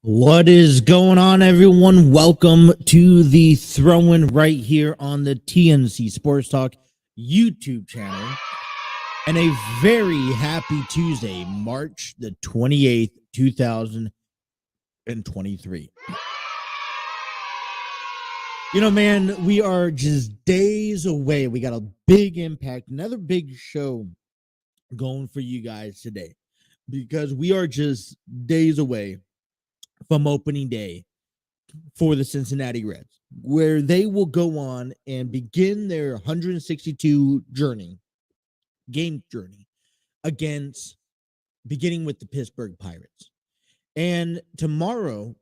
What is going on, everyone? Welcome to the throw-in right here on the TNC Sports Talk YouTube channel. And a very happy Tuesday, March the 28th, 2023. You know, man, we are just days away. We got a big impact, another big show going for you guys today, because we are just days away from opening day for the Cincinnati Reds, where they will go on and begin their 162 game journey against, beginning with the Pittsburgh Pirates. And tomorrow,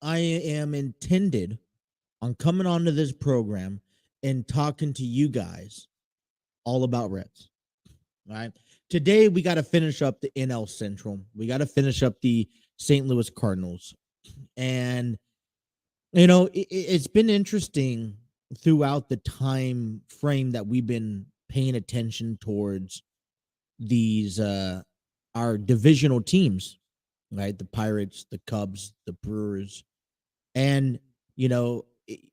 I am intended on coming onto this program and talking to you guys all about Reds. All right. Today, we got to finish up the NL Central. We got to finish up the St. Louis Cardinals. And, you know, it's been interesting throughout the time frame that we've been paying attention towards these, our divisional teams, right? The Pirates, the Cubs, the Brewers. And, you know,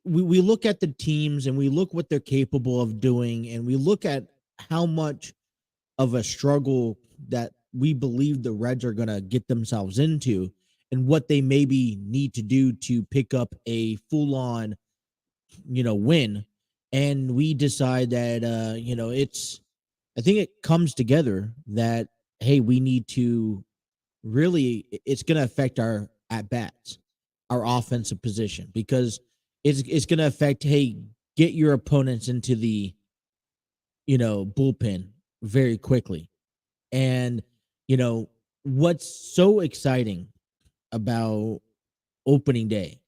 we look at the teams and we look what they're capable of doing, and we look at how much of a struggle that we believe the Reds are going to get themselves into, and what they maybe need to do to pick up a full-on, you know, win. And we decide that, you know, I think it comes together that, hey, we need to really, it's going to affect our at-bats, our offensive position, because it's going to affect, hey, get your opponents into the, you know, bullpen very quickly. And, you know, what's so exciting about opening day,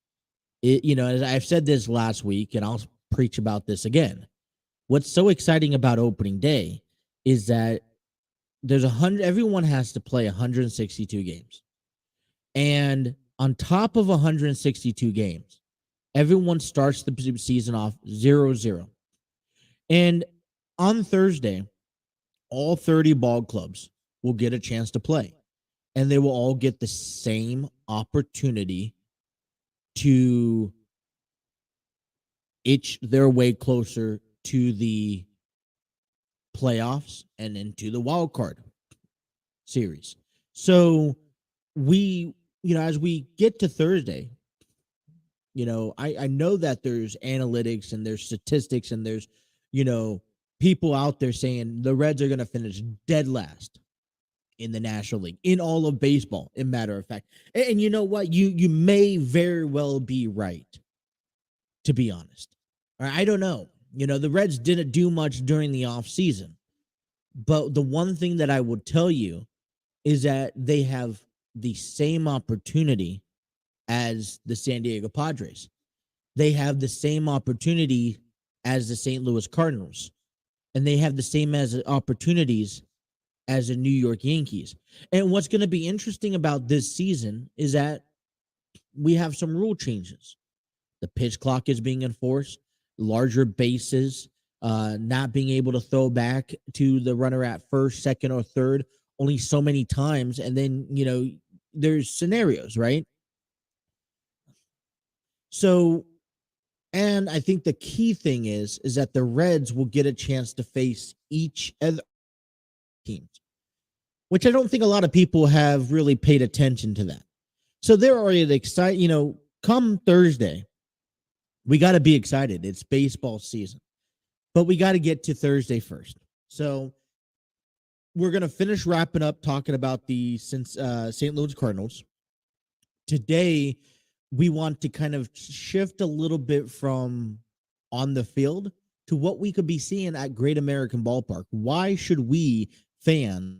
you know, as I've said this last week, and I'll preach about this again. What's so exciting about opening day is that there's everyone has to play 162 games. And on top of 162 games, everyone starts the season off 0-0. And on Thursday, all 30 ball clubs will get a chance to play. And they will all get the same opportunity to itch their way closer to the playoffs and into the wild card series. So we, you know, as we get to Thursday, you know, I know that there's analytics and there's statistics and there's, you know, people out there saying the Reds are going to finish dead last in the National League, in all of baseball, in matter of fact. And you know what? You may very well be right, to be honest. I don't know. You know, the Reds didn't do much during the offseason. But the one thing that I would tell you is that they have the same opportunity as the San Diego Padres. They have the same opportunity as the St. Louis Cardinals. And they have the same opportunities as the New York Yankees. And what's going to be interesting about this season is that we have some rule changes. The pitch clock is being enforced, larger bases, not being able to throw back to the runner at first, second, or third only so many times. And then, you know, there's scenarios, right? So, and I think the key thing is that the Reds will get a chance to face each other teams, which I don't think a lot of people have really paid attention to that. So they're already excited, you know, come Thursday, we got to be excited. It's baseball season, but we got to get to Thursday first. So we're going to finish wrapping up talking about the St. Louis Cardinals. Today, we want to kind of shift a little bit from on the field to what we could be seeing at Great American Ballpark. Why should we fans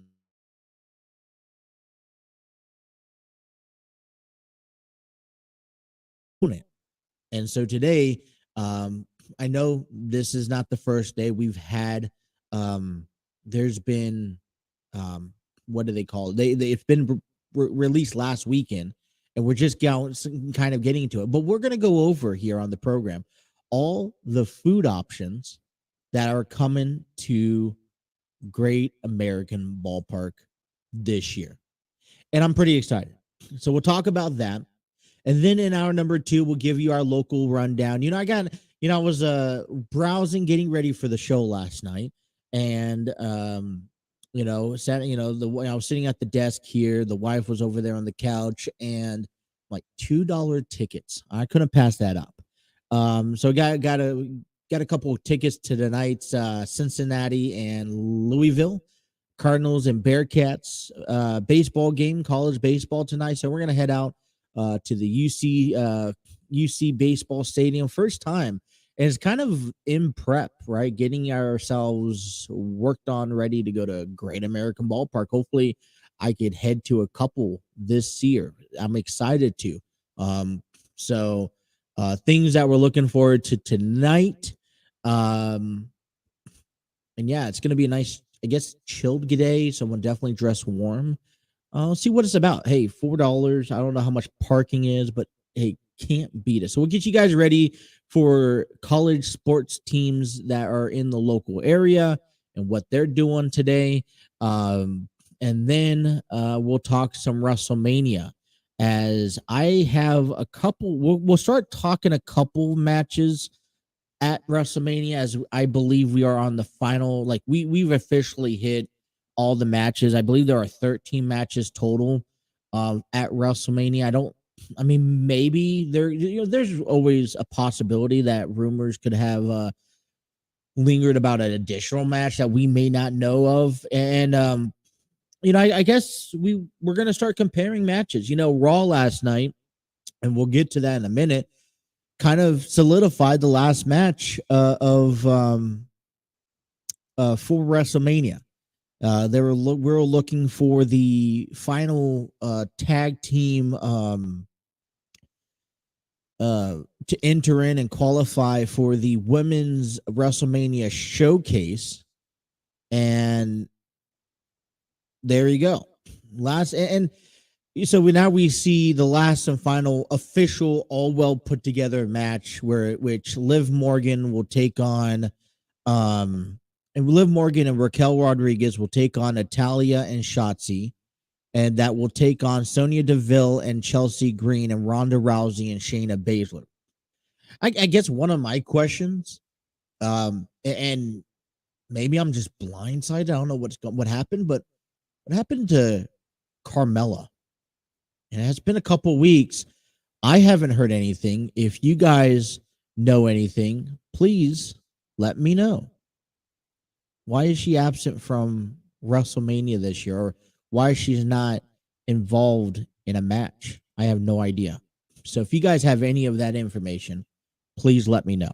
And so today, I know this is not the first day we've had. There's been, um, what do they call it? It's been released last weekend, and we're just kind of getting into it. But we're going to go over here on the program all the food options that are coming to Great American Ballpark this year, and I'm pretty excited. So we'll talk about that. And then in hour number 2, we'll give you our local rundown. I was browsing, getting ready for the show last night, and I was sitting at the desk here. The wife was over there on the couch, and like $2 tickets. I couldn't pass that up. So got a couple of tickets to tonight's Cincinnati and Louisville Cardinals and Bearcats baseball game, college baseball tonight. So we're gonna head out to the UC baseball stadium, first time, and it's kind of in prep, right? Getting ourselves worked on, ready to go to Great American Ballpark. Hopefully, I could head to a couple this year. I'm excited to. So things that we're looking forward to tonight. And yeah, it's gonna be a nice, I guess, chilled day. Someone definitely dress warm. See what it's about. Hey, $4. I don't know how much parking is, but hey, can't beat it. So we'll get you guys ready for college sports teams that are in the local area and what they're doing today. And then we'll talk some WrestleMania, as I have a couple. We'll start talking a couple matches at WrestleMania, as I believe we are on the final. Like we've officially hit all the matches. I believe there are 13 matches total at WrestleMania. I mean, maybe there's always a possibility that rumors could have lingered about an additional match that we may not know of. And I guess we're gonna start comparing matches. Raw last night, and we'll get to that in a minute, kind of solidified the last match of for WrestleMania. We were looking for the final tag team to enter in and qualify for the women's WrestleMania showcase, and there you go. So we see the last and final official, all well put together match which Liv Morgan will take on, and Liv Morgan and Raquel Rodriguez will take on Natalya and Shotzi, and that will take on Sonya Deville and Chelsea Green and Ronda Rousey and Shayna Baszler. I guess one of my questions, and maybe I'm just blindsided. I don't know what happened, but what happened to Carmella? And it's been a couple weeks. I haven't heard anything. If you guys know anything, please let me know. Why is she absent from WrestleMania this year? Or why she's not involved in a match? I have no idea. So if you guys have any of that information, please let me know.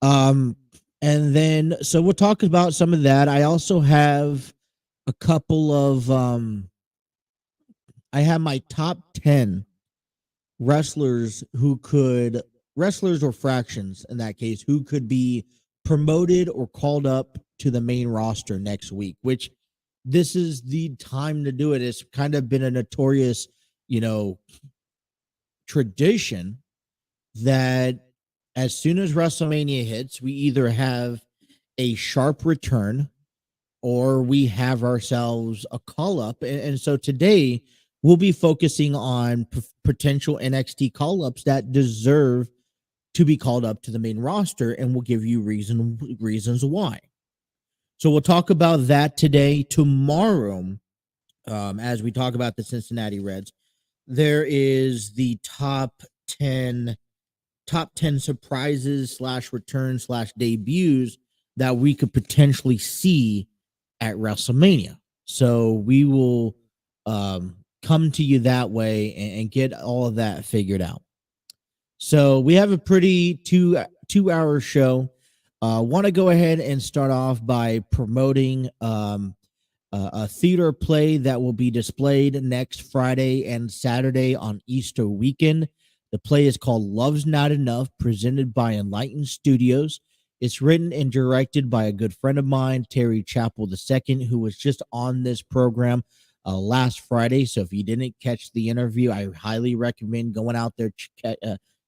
And then, so we'll talk about some of that. I also have a couple of, I have my top 10 wrestlers or fractions in that case, who could be promoted or called up to the main roster next week, which this is the time to do it. It's kind of been a notorious, tradition that as soon as WrestleMania hits, we either have a sharp return or we have ourselves a call up. And so today we'll be focusing on potential NXT call ups that deserve to be called up to the main roster, and we'll give you reasons why. So we'll talk about that today. Tomorrow, as we talk about the Cincinnati Reds, there is the top 10 surprises / returns / debuts that we could potentially see at WrestleMania. So we will come to you that way and get all of that figured out. So we have a pretty two-hour show. Want to go ahead and start off by promoting a theater play that will be displayed next Friday and Saturday on Easter weekend. The play is called Love's Not Enough, presented by Enlightened Studios. It's written and directed by a good friend of mine, Terry Chappell II, who was just on this program last Friday. So if you didn't catch the interview, I highly recommend going out there,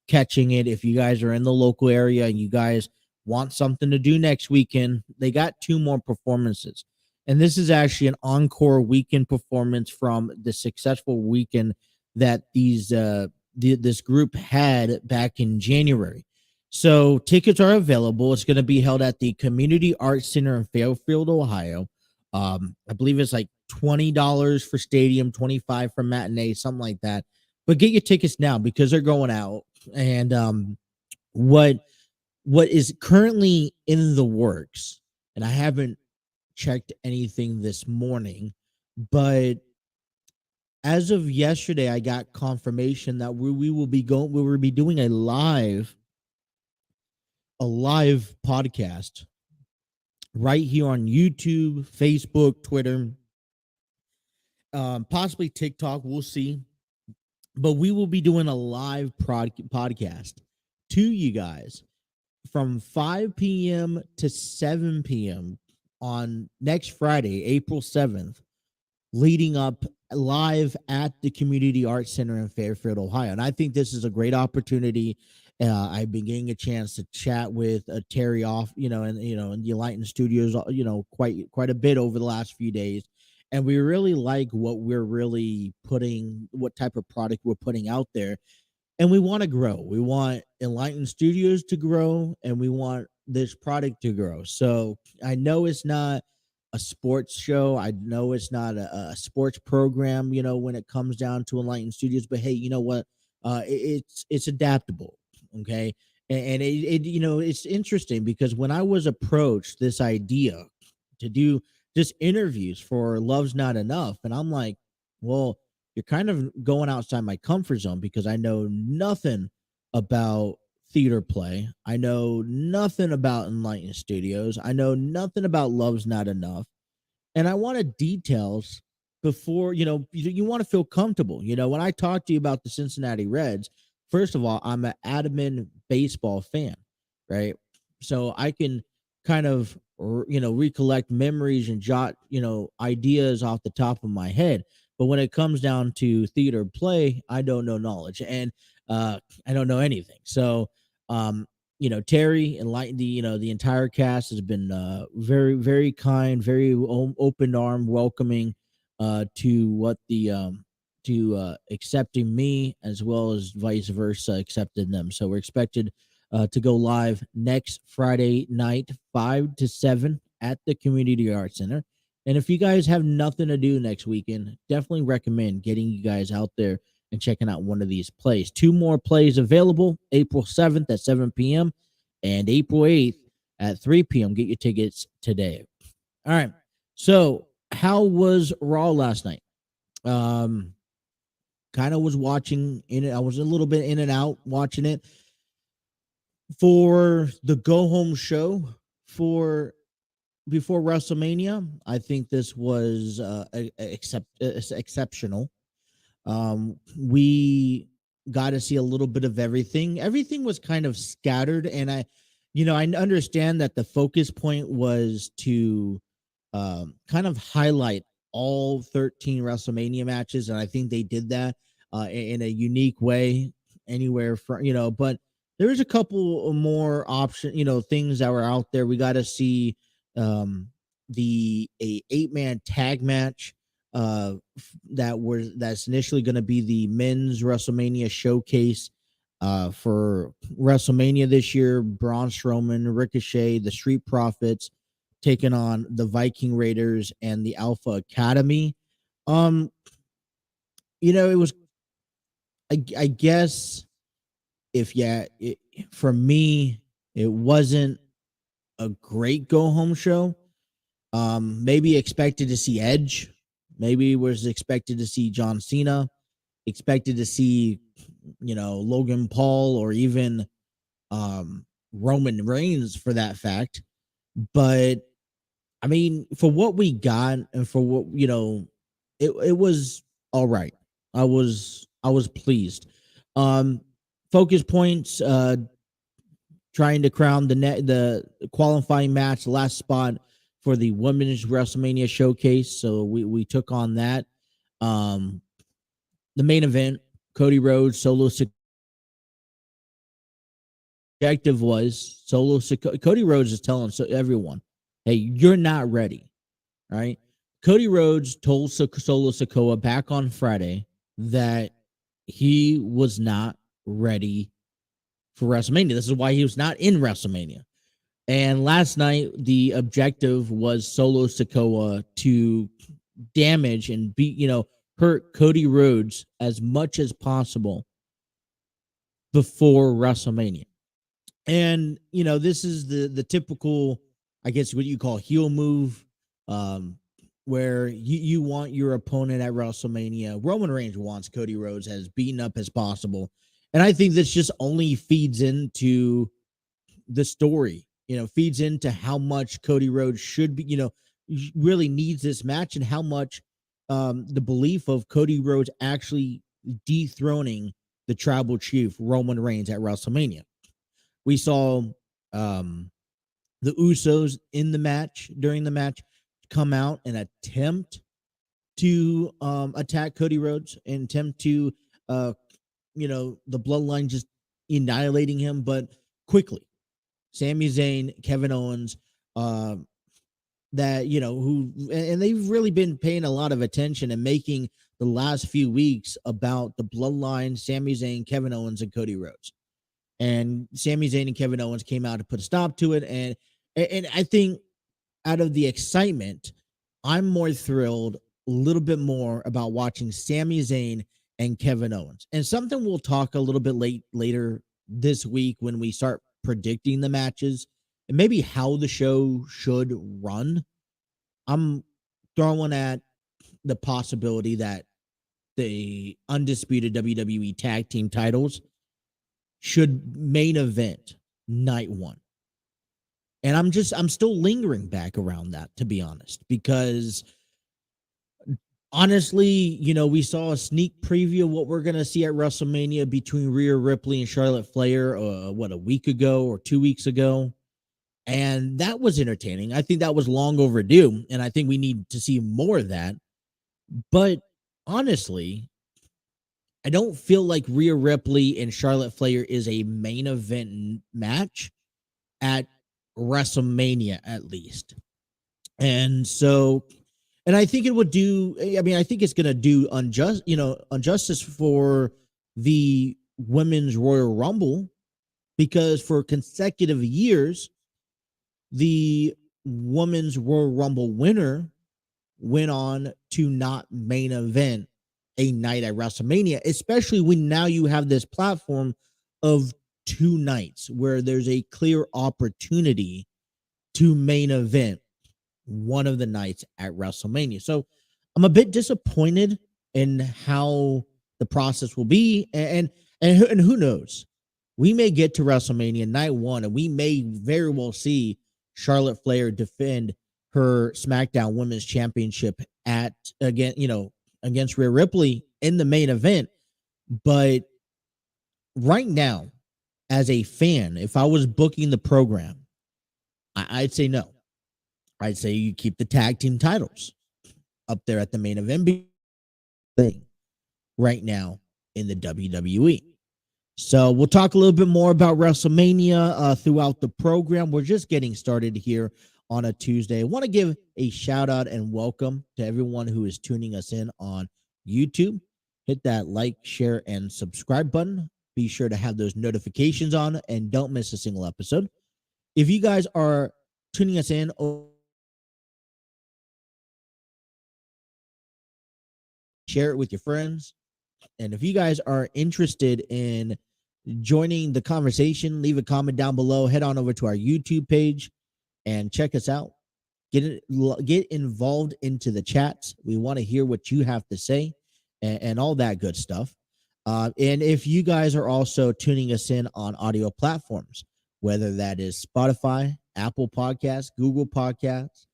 catching it. If you guys are in the local area and you guys want something to do next weekend, they got 2 more performances. And this is actually an encore weekend performance from the successful weekend that this group had back in January. So tickets are available. It's going to be held at the Community Arts Center in Fairfield, Ohio. I believe it's like $20 for stadium, 25 for matinee, something like that. But get your tickets now because they're going out. And what is currently in the works, and I haven't checked anything this morning, but as of yesterday, I got confirmation that we will be doing a live podcast right here on YouTube, Facebook, Twitter, possibly TikTok. We'll see, but we will be doing a live podcast to you guys from 5 p.m. to 7 p.m. on next Friday, April 7th, leading up live at the Community Arts Center in Fairfield, Ohio. And I think this is a great opportunity. I've been getting a chance to chat with Terry off, in the Enlightened Studios, quite a bit over the last few days. And we really like what type of product we're putting out there. And we want to grow. We want Enlightened Studios to grow, and we want this product to grow. So I know it's not a sports show. I know it's not a sports program, when it comes down to Enlightened Studios. But hey, you know what? It's adaptable. Okay. And it's interesting because when I was approached this idea to do just interviews for Love's Not Enough, and I'm like, well, you're kind of going outside my comfort zone because I know nothing about theater play. I know nothing about Enlightened Studios. I know nothing about Love's Not Enough. And I wanted details before, you want to feel comfortable. When I talk to you about the Cincinnati Reds, first of all, I'm an adamant baseball fan, right? So I can kind of, recollect memories and jot, ideas off the top of my head. But when it comes down to theater play, I don't know knowledge, and I don't know anything. So, Terry and the entire cast has been very, very kind, very open arm, welcoming to what to accepting me as well as vice versa, accepting them. So we're expected to go live next Friday night, 5 to 7 at the Community Arts Center. And if you guys have nothing to do next weekend, definitely recommend getting you guys out there and checking out one of these plays. 2 more plays available, April 7th at 7 p.m. and April 8th at 3 p.m. Get your tickets today. All right. So how was Raw last night? Kind of was watching in it. I was a little bit in and out watching it. For the go home show before WrestleMania, I think this was exceptional. We got to see a little bit of everything. Everything was kind of scattered, and I understand that the focus point was to kind of highlight all 13 WrestleMania matches, and I think they did that in a unique way. Anywhere from but there's a couple more things that were out there. We got to see the 8-man tag match that's initially going to be the men's WrestleMania showcase for WrestleMania this year. Braun Strowman, Ricochet, the Street Profits taking on the Viking Raiders and the Alpha Academy. It was I guess for me, it wasn't a great go home show. Maybe expected to see Edge. Maybe was expected to see John Cena. Expected to see, Logan Paul or even Roman Reigns for that fact. But I mean, for what we got and for what it was all right. I was pleased. focus points, trying to crown the qualifying match, the last spot for the Women's WrestleMania Showcase. So we took on that. The main event, Cody Rhodes, Solo objective was Cody Rhodes is telling everyone, hey, you're not ready. Right? Cody Rhodes told Solo Sikoa back on Friday that he was not ready for WrestleMania. This is why he was not in WrestleMania. And last night, the objective was Solo Sikoa to damage and hurt Cody Rhodes as much as possible before WrestleMania. And, this is the typical, I guess, what you call heel move, where you want your opponent at WrestleMania. Roman Reigns wants Cody Rhodes as beaten up as possible. And I think this just only feeds into the story, feeds into how much Cody Rhodes should be, really needs this match, and how much the belief of Cody Rhodes actually dethroning the tribal chief Roman Reigns at WrestleMania. We saw the Usos during the match come out and attempt to attack Cody Rhodes and attempt to the bloodline just annihilating him, but quickly Sami Zayn, Kevin Owens, who they've really been paying a lot of attention and making the last few weeks about the bloodline, Sami Zayn, Kevin Owens, and Cody Rhodes. And Sami Zayn and Kevin Owens came out to put a stop to it. And I think out of the excitement, I'm more thrilled a little bit more about watching Sami Zayn and Kevin Owens. And something we'll talk a little bit later this week when we start predicting the matches and maybe how the show should run. I'm throwing at the possibility that the undisputed WWE tag team titles should main event night one. And I'm still lingering back around that, to be honest, because honestly, we saw a sneak preview of what we're going to see at WrestleMania between Rhea Ripley and Charlotte Flair, a week ago or 2 weeks ago. And that was entertaining. I think that was long overdue, and I think we need to see more of that. But honestly, I don't feel like Rhea Ripley and Charlotte Flair is a main event match at WrestleMania, at least. And so, and I think it would I think it's going to do injustice for the Women's Royal Rumble, because for consecutive years, the Women's Royal Rumble winner went on to not main event a night at WrestleMania, especially when now you have this platform of 2 nights where there's a clear opportunity to main event one of the nights at WrestleMania. So I'm a bit disappointed in how the process will be. And who knows? We may get to WrestleMania night one, and we may very well see Charlotte Flair defend her SmackDown Women's Championship against Rhea Ripley in the main event. But right now, as a fan, if I was booking the program, I'd say no. I'd say you keep the tag team titles up there at the main event thing right now in the WWE. So we'll talk a little bit more about WrestleMania throughout the program. We're just getting started here on a Tuesday. I want to give a shout out and welcome to everyone who is tuning us in on YouTube. Hit that like, share, and subscribe button. Be sure to have those notifications on and don't miss a single episode. If you guys are tuning us in, share it with your friends. And if you guys are interested in joining the conversation, leave a comment down below. Head on over to our YouTube page and check us out. Get involved into the chats. We want to hear what you have to say and all that good stuff. And if you guys are also tuning us in on audio platforms, whether that is Spotify, Apple Podcasts, Google Podcasts,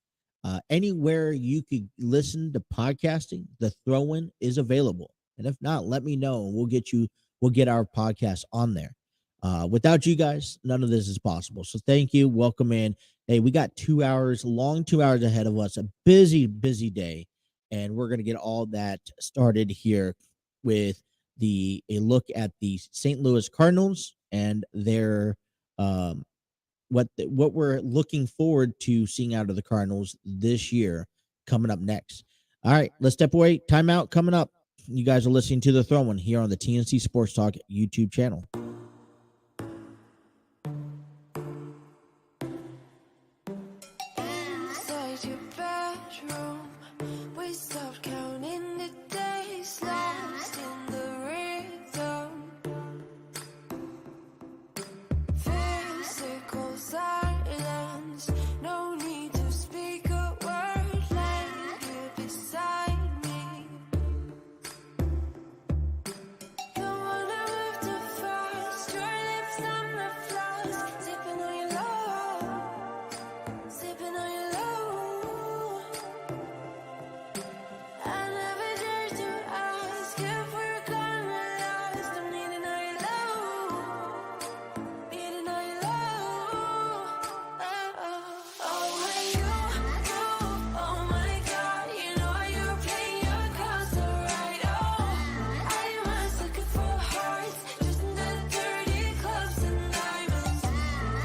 anywhere you could listen to podcasting, the throw-in is available. And if not, let me know, and we'll get you we'll get our podcast on there. Without you guys, none of this is possible. So thank you. Welcome in. Hey, we got 2 hours, long 2 hours ahead of us, a busy, busy day. And we're going to get all that started here with a look at the St. Louis Cardinals and their what we're looking forward to seeing out of the Cardinals this year coming up next. All right, let's step away. Timeout coming up. You guys are listening to The Throw-In here on the TNC Sports Talk YouTube channel. Inside your bedroom, we stopped counting the days, lost in the rhythm. Physical silence, no need to speak a word, laying here beside me. Don't wanna move too fast, your lips on my flask, sipping on your love, sipping on your love. I never dared to ask if we're gonna last. I'm needing all your love, needing all your love. Oh, when oh my God, you know you're playing your cards so right. Oh, I was looking for hearts, just in the dirty clubs and diamonds.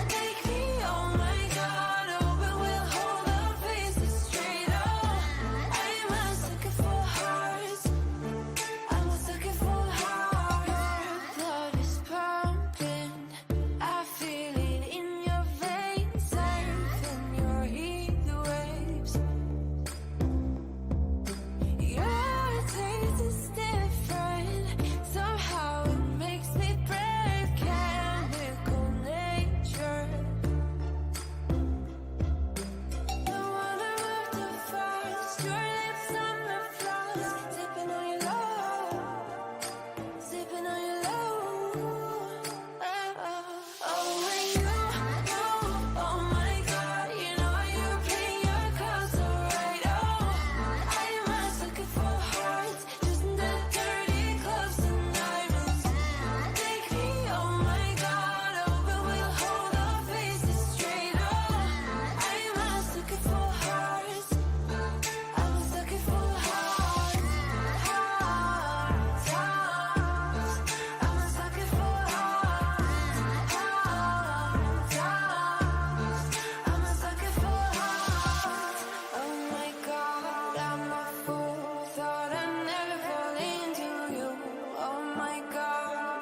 Take me, oh my God, oh, but we'll hold our faces straight. Oh, I was looking for hearts, I was looking for hearts. Your blood is pumping, I feel it in your veins, surfing your heat waves. Your taste is different, somehow it makes me brave, chemical nature. Don't wanna move too fast, your lips on my flask, sipping on your love, sipping on your love. Oh, when oh my God, you know you're playing your cards so right. Oh, I was looking for hearts, just in the dirty clubs and diamonds. Take me, oh my God, oh, but we'll hold our faces straight. Oh, I was looking for hearts, I was looking for hearts, hearts, hearts. I was looking for hearts, hearts, hearts. I was looking for hearts. Oh my God, I'm a fool. Thought I'd never fall into you. Oh my God.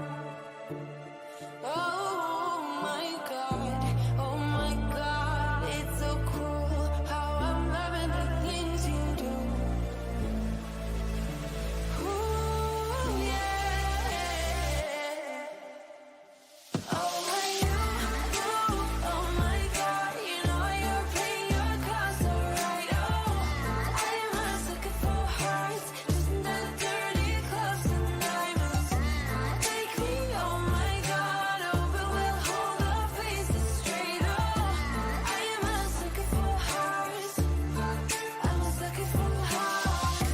Oh my God. Oh my God. It's so cruel how I'm loving the things you do. Ooh, yeah. Oh, when oh my God, you know you're playing your cards so right. Oh, I was looking for hearts, just in the dirty clubs and diamonds. Take me, oh my God, oh, but we'll hold our faces straight. Oh, I was looking for hearts, I was looking for hearts,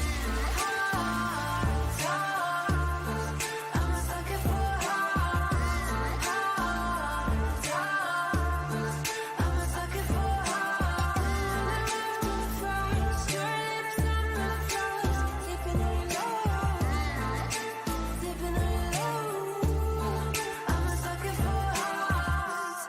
hearts, hearts. I was looking for hearts, hearts, hearts. I was looking for hearts. First, your lips on my flask, sipping on your love, sipping on your love. I was looking for hearts.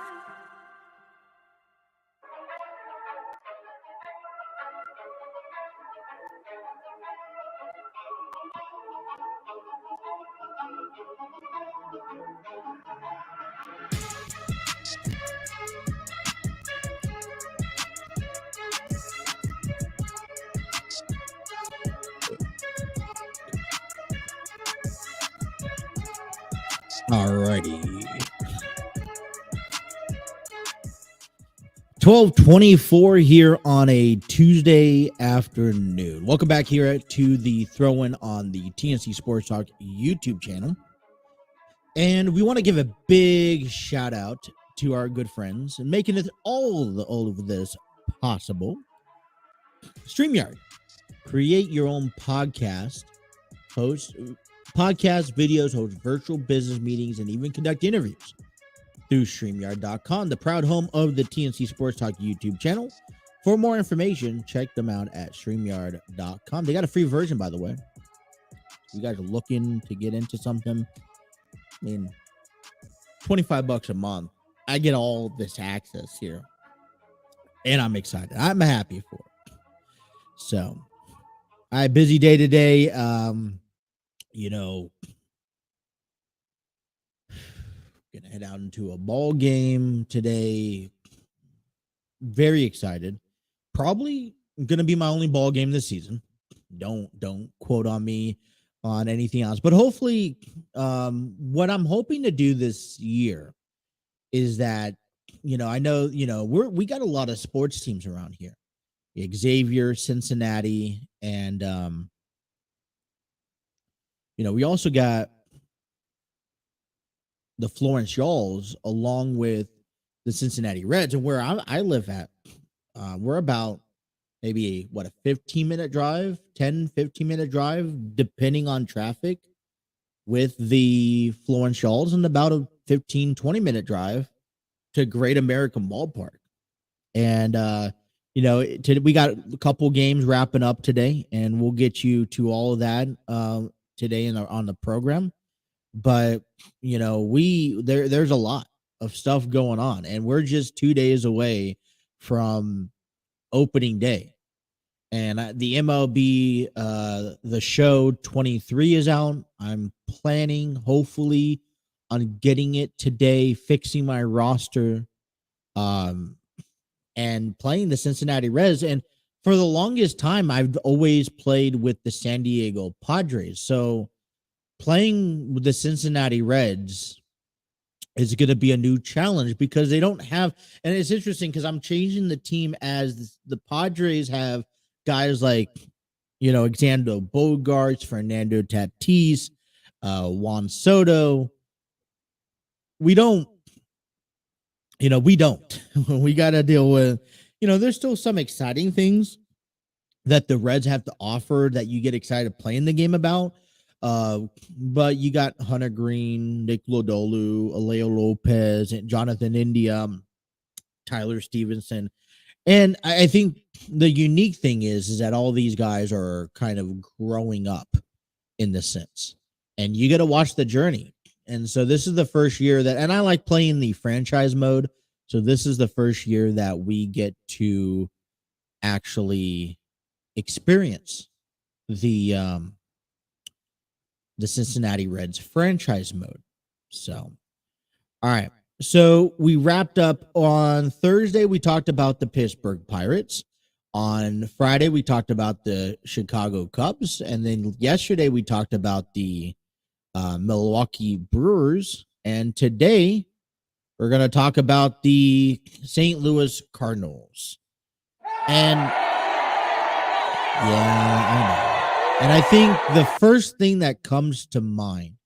Alrighty. 12:24 here on a Tuesday afternoon. Welcome back here to the Throw-In on the TNC Sports Talk YouTube channel. And we want to give a big shout out to our good friends and making it all of this possible. StreamYard. Create your own podcast, host podcasts, videos, host virtual business meetings, and even conduct interviews through StreamYard.com, the proud home of the TNC Sports Talk YouTube channel. For more information, check them out at StreamYard.com. They got a free version, by the way. You guys are looking to get into something. I mean, $25 a month. I get all this access here. And I'm excited. I'm happy for it. So, I busy day today. Gonna head out into a ball game today. Very excited. Probably gonna be my only ball game this season. Don't quote on me on anything else. But hopefully, what I'm hoping to do this year is that, I know, we got a lot of sports teams around here. Xavier, Cincinnati, and we also got the Florence Yalls along with the Cincinnati Reds, and where I live at, we're about maybe a 15-minute drive, 10-15-minute drive, depending on traffic, with the Florence Yalls, and about a 15-20-minute drive to Great American Ballpark. And we got a couple games wrapping up today, and we'll get you to all of that today on the program. But there's a lot of stuff going on, and we're just 2 days away from opening day. And the MLB the Show 23 is out. I'm planning, hopefully, on getting it today, fixing my roster, and playing the Cincinnati Reds. And for the longest time, I've always played with the San Diego Padres. So playing with the Cincinnati Reds is going to be a new challenge because they don't have, and it's interesting because I'm changing the team as the Padres have guys like, Xander Bogaerts, Fernando Tatis, Juan Soto. We don't. We got to deal with, there's still some exciting things that the Reds have to offer that you get excited playing the game about. But you got Hunter Green, Nick Lodolo, Alejo Lopez, and Jonathan India, Tyler Stevenson. And I think the unique thing is that all these guys are kind of growing up in this sense. And you got to watch the journey. And so this is the first year and I like playing the franchise mode. So this is the first year that we get to actually experience the Cincinnati Reds franchise mode. So, all right. So we wrapped up on Thursday. We talked about the Pittsburgh Pirates. On Friday, we talked about the Chicago Cubs. And then yesterday, we talked about the Milwaukee Brewers. And today, we're going to talk about the St. Louis Cardinals. And yeah, I know. And I think the first thing that comes to mind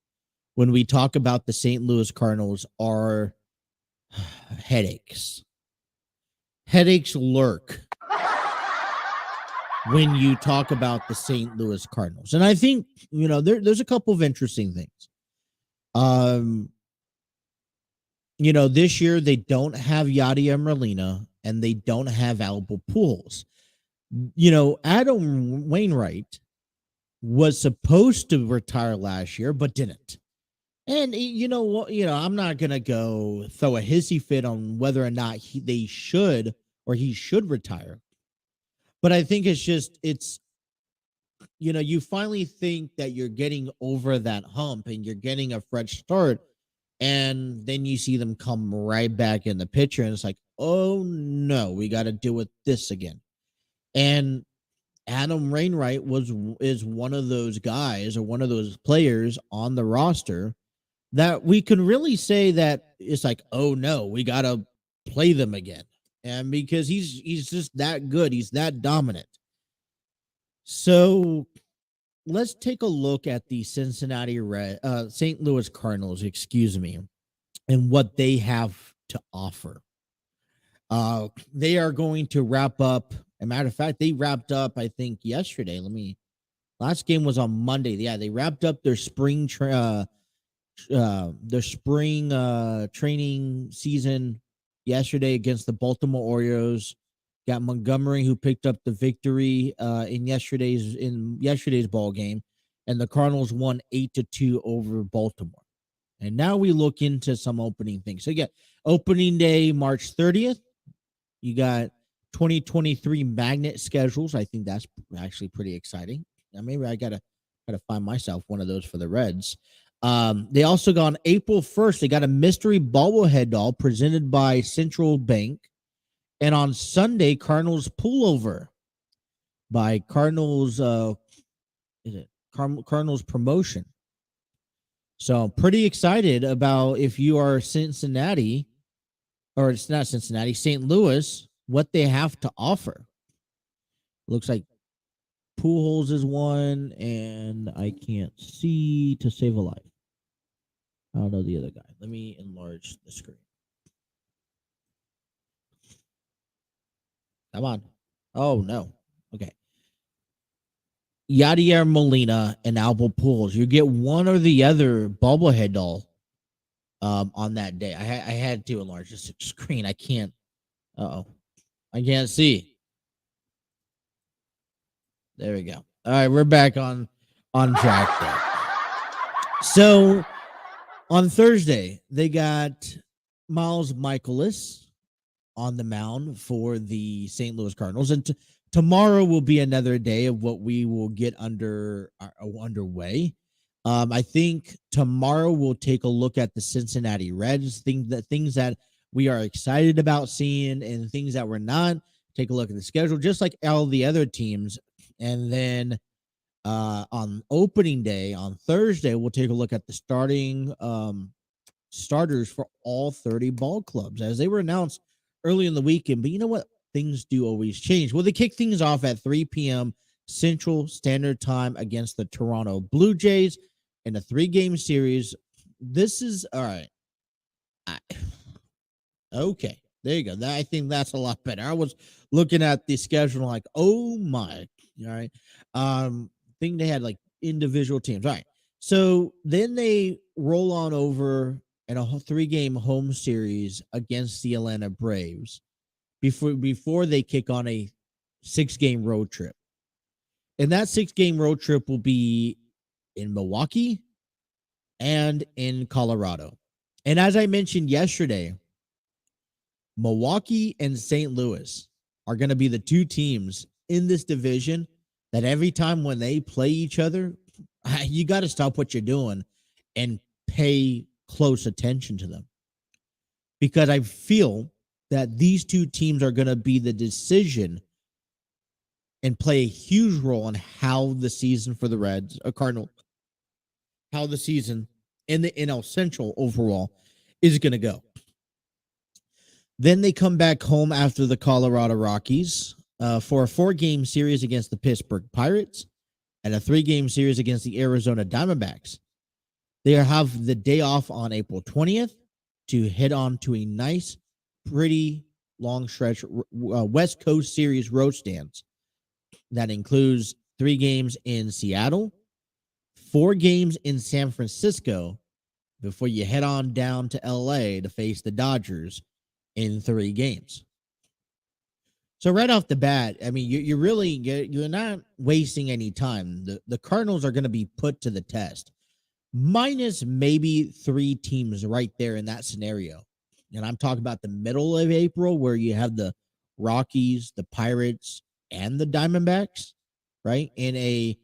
when we talk about the St. Louis Cardinals are headaches. Headaches lurk when you talk about the St. Louis Cardinals. And I think, there's a couple of interesting things. This year they don't have Yadier Molina and they don't have Albert Pujols. Adam Wainwright was supposed to retire last year, but didn't. And I'm not going to go throw a hissy fit on whether or not he should retire. But I think you finally think that you're getting over that hump and you're getting a fresh start. And then you see them come right back in the picture. And it's like, oh, no, we got to deal with this again. And Adam Wainwright is one of those guys or one of those players on the roster that we can really say that it's like, oh, no, we got to play them again. And because he's just that good. He's that dominant. So let's take a look at the St. Louis Cardinals, and what they have to offer. They are going to wrap up. As a matter of fact, they wrapped up, I think, yesterday. Last game was on Monday. Yeah, they wrapped up their spring training season yesterday against the Baltimore Orioles. Got Montgomery, who picked up the victory in yesterday's ball game, and the Cardinals won 8-2 over Baltimore. And now we look into some opening things. So you got opening day, March 30th. You got 2023 magnet schedules. I think that's actually pretty exciting. Now maybe I gotta find myself one of those for the Reds. They also got on April 1st, they got a mystery bobblehead doll presented by Central Bank. And on Sunday, Cardinals pullover by Cardinals Cardinals promotion. So I'm pretty excited about if you are Cincinnati, or it's not Cincinnati, St. Louis, what they have to offer. Looks like Pujols is one, and I can't see to save a life. I don't know the other guy. Let me enlarge the screen. Come on. Oh, no. Okay. Yadier Molina and Albert Pujols. You get one or the other bobblehead doll on that day. I had to enlarge this screen. I can't. I can't see. There we go. All right, we're back on track there. So on Thursday, they got Miles Michaelis on the mound for the St. Louis Cardinals, and tomorrow will be another day of what we will get underway. I think tomorrow we'll take a look at the Cincinnati Reds, things that we are excited about seeing and things that we're not. Take a look at the schedule, just like all the other teams. And then on opening day, on Thursday, we'll take a look at the starters for all 30 ball clubs as they were announced early in the weekend. But you know what? Things do always change. Well, they kick things off at 3 p.m. Central Standard Time against the Toronto Blue Jays in a 3-game series. This is all right. Okay, there you go. I think that's a lot better. I was looking at the schedule like, oh my. All right. I think they had like individual teams. All right. So then they roll on over in a 3-game home series against the Atlanta Braves before they kick on a 6-game road trip. And that 6-game road trip will be in Milwaukee and in Colorado. And as I mentioned yesterday, Milwaukee and St. Louis are going to be the two teams in this division that every time when they play each other, you got to stop what you're doing and pay close attention to them. Because I feel that these two teams are going to be the decision and play a huge role in how the season for the Reds, Cardinals, how the season in the NL Central overall is going to go. Then they come back home after the Colorado Rockies for a 4-game series against the Pittsburgh Pirates and a 3-game series against the Arizona Diamondbacks. They have the day off on April 20th to head on to a nice, pretty long stretch West Coast Series road stands. That includes 3 games in Seattle, 4 games in San Francisco, before you head on down to LA to face the Dodgers in 3 games. So right off the bat, I mean, you're not wasting any time. The Cardinals are going to be put to the test, minus maybe 3 teams right there in that scenario. And I'm talking about the middle of April, where you have the Rockies, the Pirates, and the Diamondbacks, right? In a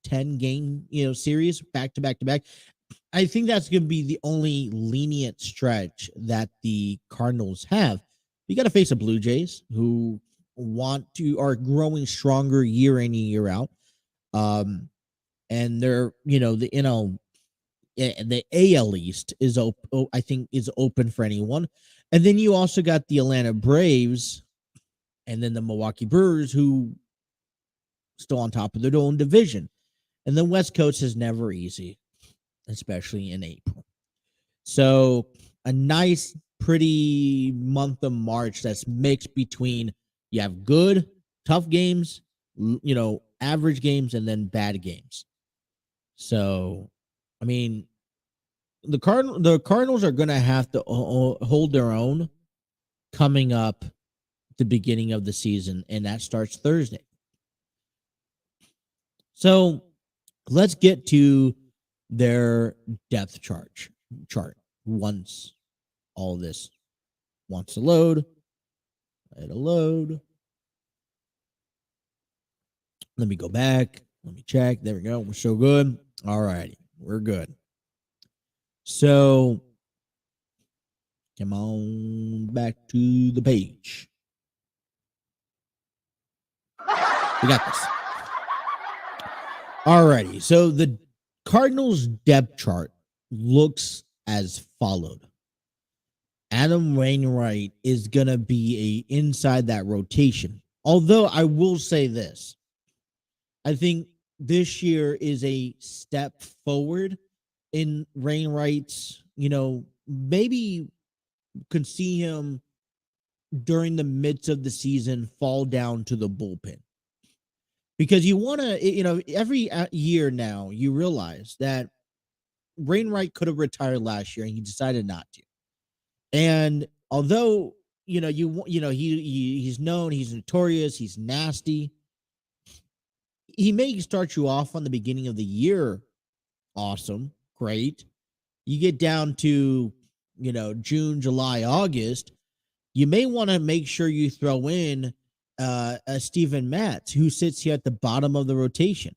10 game, series back to back to back. I think that's going to be the only lenient stretch that the Cardinals have. You got to face the Blue Jays, who are growing stronger year in and year out. And they're, the AL East is open, I think is open for anyone. And then you also got the Atlanta Braves and then the Milwaukee Brewers, who still on top of their own division. And the West Coast is never easy, especially in April. So a nice, pretty month of March that's mixed between you have good, tough games, average games and then bad games. So, I mean, the Cardinals are going to have to hold their own coming up the beginning of the season, and that starts Thursday. So, let's get to their depth chart once all this wants to load. It'll load. Let me go back. Let me check. There we go. We're so good. All righty. We're good. So, come on back to the page. We got this. Alrighty. So the Cardinals depth chart looks as followed. Adam Wainwright is gonna be inside that rotation. Although I will say this, I think this year is a step forward in Wainwright's. Maybe could see him during the midst of the season fall down to the bullpen. Because you want to, every year now, you realize that Wainwright could have retired last year and he decided not to. And although, he's known, he's notorious, he's nasty, he may start you off on the beginning of the year. Awesome. Great. You get down to, June, July, August, you may want to make sure you throw in a Steven Matz, who sits here at the bottom of the rotation.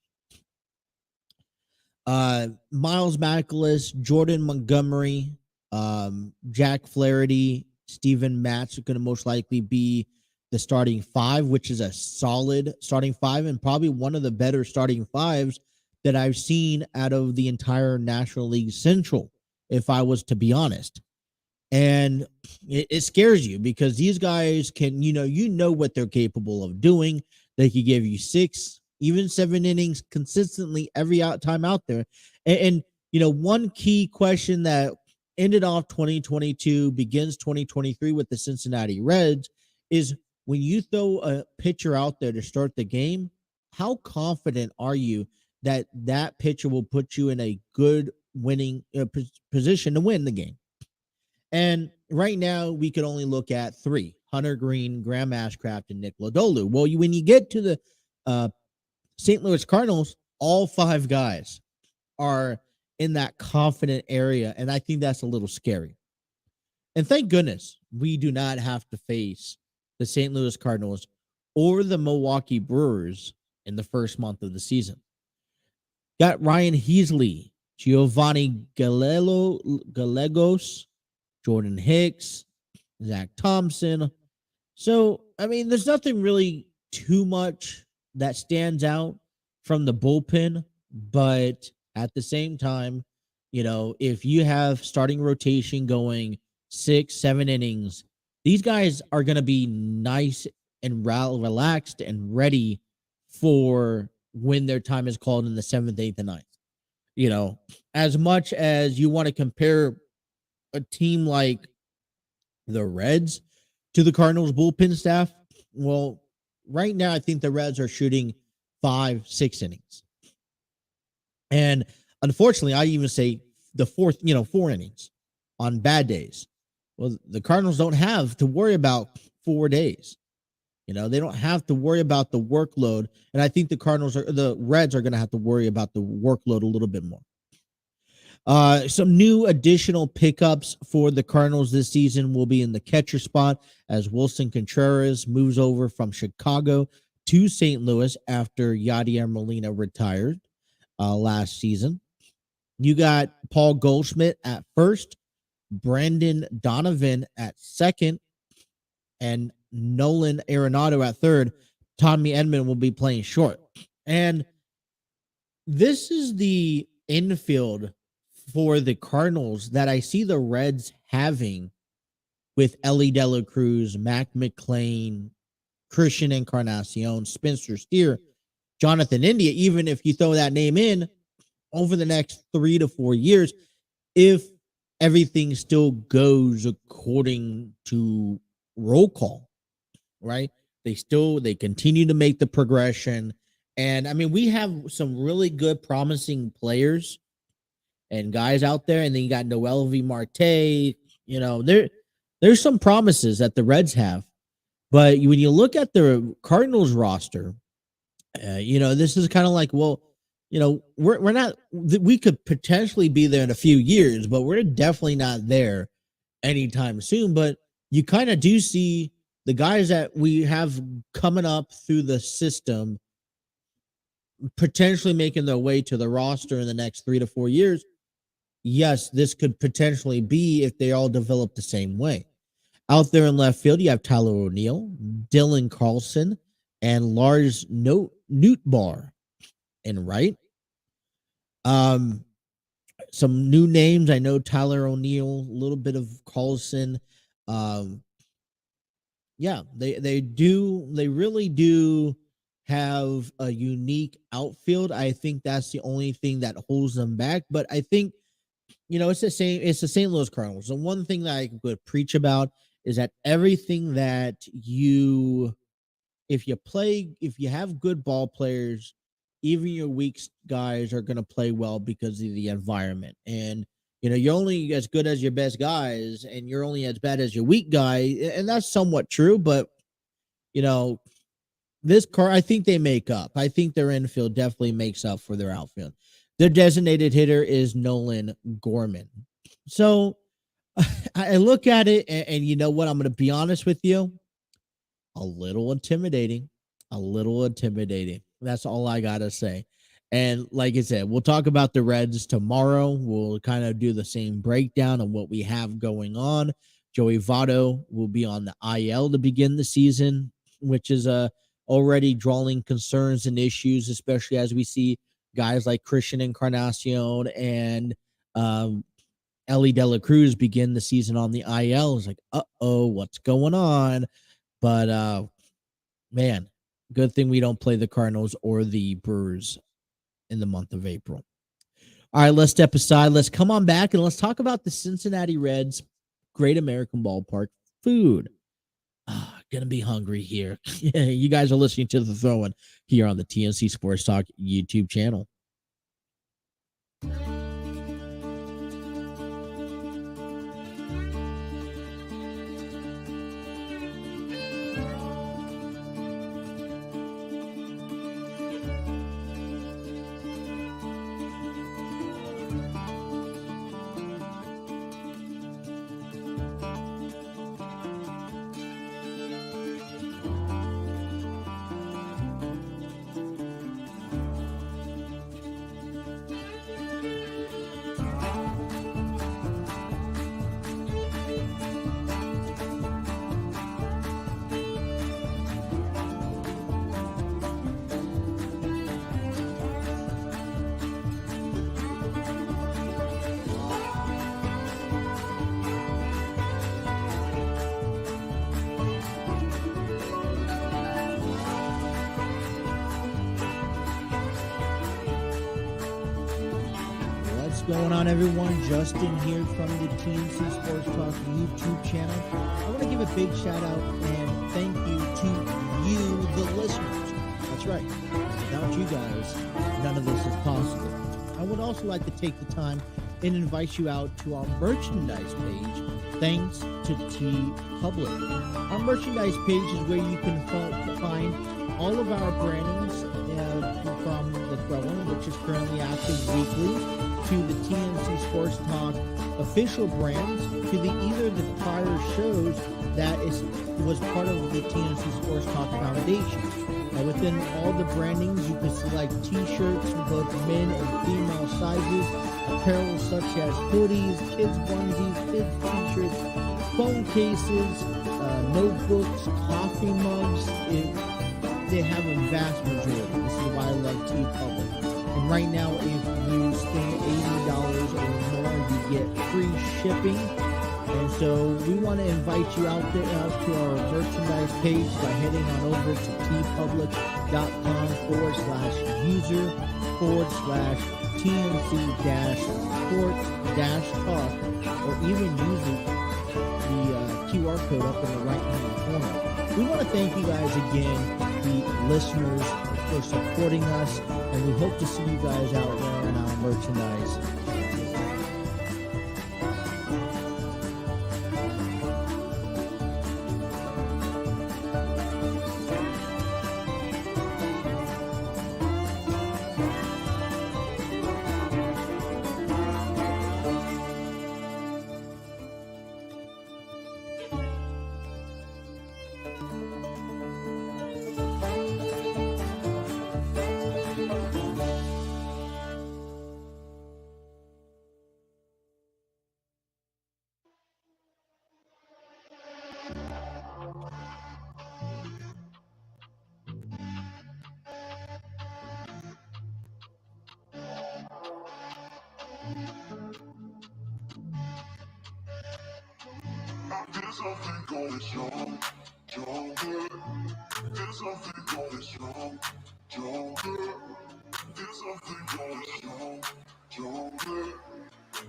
Miles Mikolas, Jordan Montgomery, Jack Flaherty, Steven Matz are going to most likely be the starting five, which is a solid starting five and probably one of the better starting fives that I've seen out of the entire National League Central, if I was to be honest. And it scares you because these guys can, what they're capable of doing. They could give you 6, even 7 innings consistently every time out there. And one key question that ended off 2022, begins 2023 with the Cincinnati Reds is when you throw a pitcher out there to start the game, how confident are you that that pitcher will put you in a good winning position to win the game? And right now, we could only look at 3: Hunter Green, Graham Ashcraft, and Nick Lodolo. Well, when you get to the St. Louis Cardinals, all 5 guys are in that confident area, and I think that's a little scary. And thank goodness we do not have to face the St. Louis Cardinals or the Milwaukee Brewers in the first month of the season. Got Ryan Heasley, Giovanni Gallegos, Jordan Hicks, Zach Thompson. So, I mean, there's nothing really too much that stands out from the bullpen, but at the same time, if you have starting rotation going 6, 7 innings, these guys are going to be nice and relaxed and ready for when their time is called in the 7th, 8th, and 9th. As much as you want to compare a team like the Reds to the Cardinals bullpen staff, well, right now I think the Reds are shooting 5, 6 innings. And unfortunately, I even say the 4 innings on bad days. Well, the Cardinals don't have to worry about 4 days. They don't have to worry about the workload. And I think the Reds are going to have to worry about the workload a little bit more. Some new additional pickups for the Cardinals this season will be in the catcher spot as Wilson Contreras moves over from Chicago to St. Louis after Yadier Molina retired last season. You got Paul Goldschmidt at first, Brandon Donovan at second, and Nolan Arenado at third. Tommy Edman will be playing short. And this is the infield for the Cardinals that I see the Reds having with Ellie De La Cruz, Mac McClain, Christian Encarnacion, Spencer Steer, Jonathan India, even if you throw that name in over the next 3 to 4 years, if everything still goes according to roll call, right? They continue to make the progression. And I mean, we have some really good, promising players and guys out there. And then you got Noel V. Marte. There's some promises that the Reds have. But when you look at the Cardinals roster, this is kind of like, well, we're not, we could potentially be there in a few years, but we're definitely not there anytime soon. But you kind of do see the guys that we have coming up through the system potentially making their way to the roster in the next 3 to 4 years. Yes, this could potentially be if they all develop the same way. Out there in left field, you have Tyler O'Neill, Dylan Carlson, and Lars Nootbaar. And right, some new names. I know Tyler O'Neill, a little bit of Carlson. Yeah, they really do have a unique outfield. I think that's the only thing that holds them back. But I think, it's the same. It's the St. Louis Cardinals. And one thing that I could preach about is that everything that if you have good ball players, even your weak guys are going to play well because of the environment. And, you're only as good as your best guys, and you're only as bad as your weak guy. And that's somewhat true, but, I think they make up. I think their infield definitely makes up for their outfield. Their designated hitter is Nolan Gorman. So I look at it, and you know what? I'm going to be honest with you. A little intimidating. That's all I got to say. And like I said, we'll talk about the Reds tomorrow. We'll kind of do the same breakdown of what we have going on. Joey Votto will be on the IL to begin the season, which is already drawing concerns and issues, especially as we see guys like Christian Encarnacion and Ellie De La Cruz begin the season on the IL. It's like, what's going on? But man, good thing we don't play the Cardinals or the Brewers in the month of April. All right, let's step aside. Let's come on back and let's talk about the Cincinnati Reds Great American Ballpark food. Gonna be hungry here. You guys are listening to The Throw-In here on the TNC Sports Talk YouTube channel. Going on, everyone? Justin here from the TNC Sports Talk YouTube channel. I want to give a big shout out and thank you to you, the listeners. That's right. Without you guys, none of this is possible. I would also like to take the time and invite you out to our merchandise page, thanks to T Public. Our merchandise page is where you can find all of our brandings from the Throw-In, which is currently active weekly, to the TNC Sports Talk official brands, to either the prior shows that was part of the TNC Sports Talk Foundation. Within all the brandings, you can select t-shirts in both men and female sizes, apparel such as hoodies, kids onesies, kids t-shirts, phone cases, notebooks, coffee mugs. They have a vast majority. This is why I love T Public. And right now, if you spend $80 or more, you get free shipping. And so we want to invite you out to our merchandise page by heading on over to tpublic.com/user/TNC-sports-talk, or even use the QR code up in the right-hand corner. We want to thank you guys again, the listeners, for supporting us, and we hope to see you guys out wearing our merchandise. There's something going strong, stronger. There's something going strong, stronger. There's something going strong, stronger.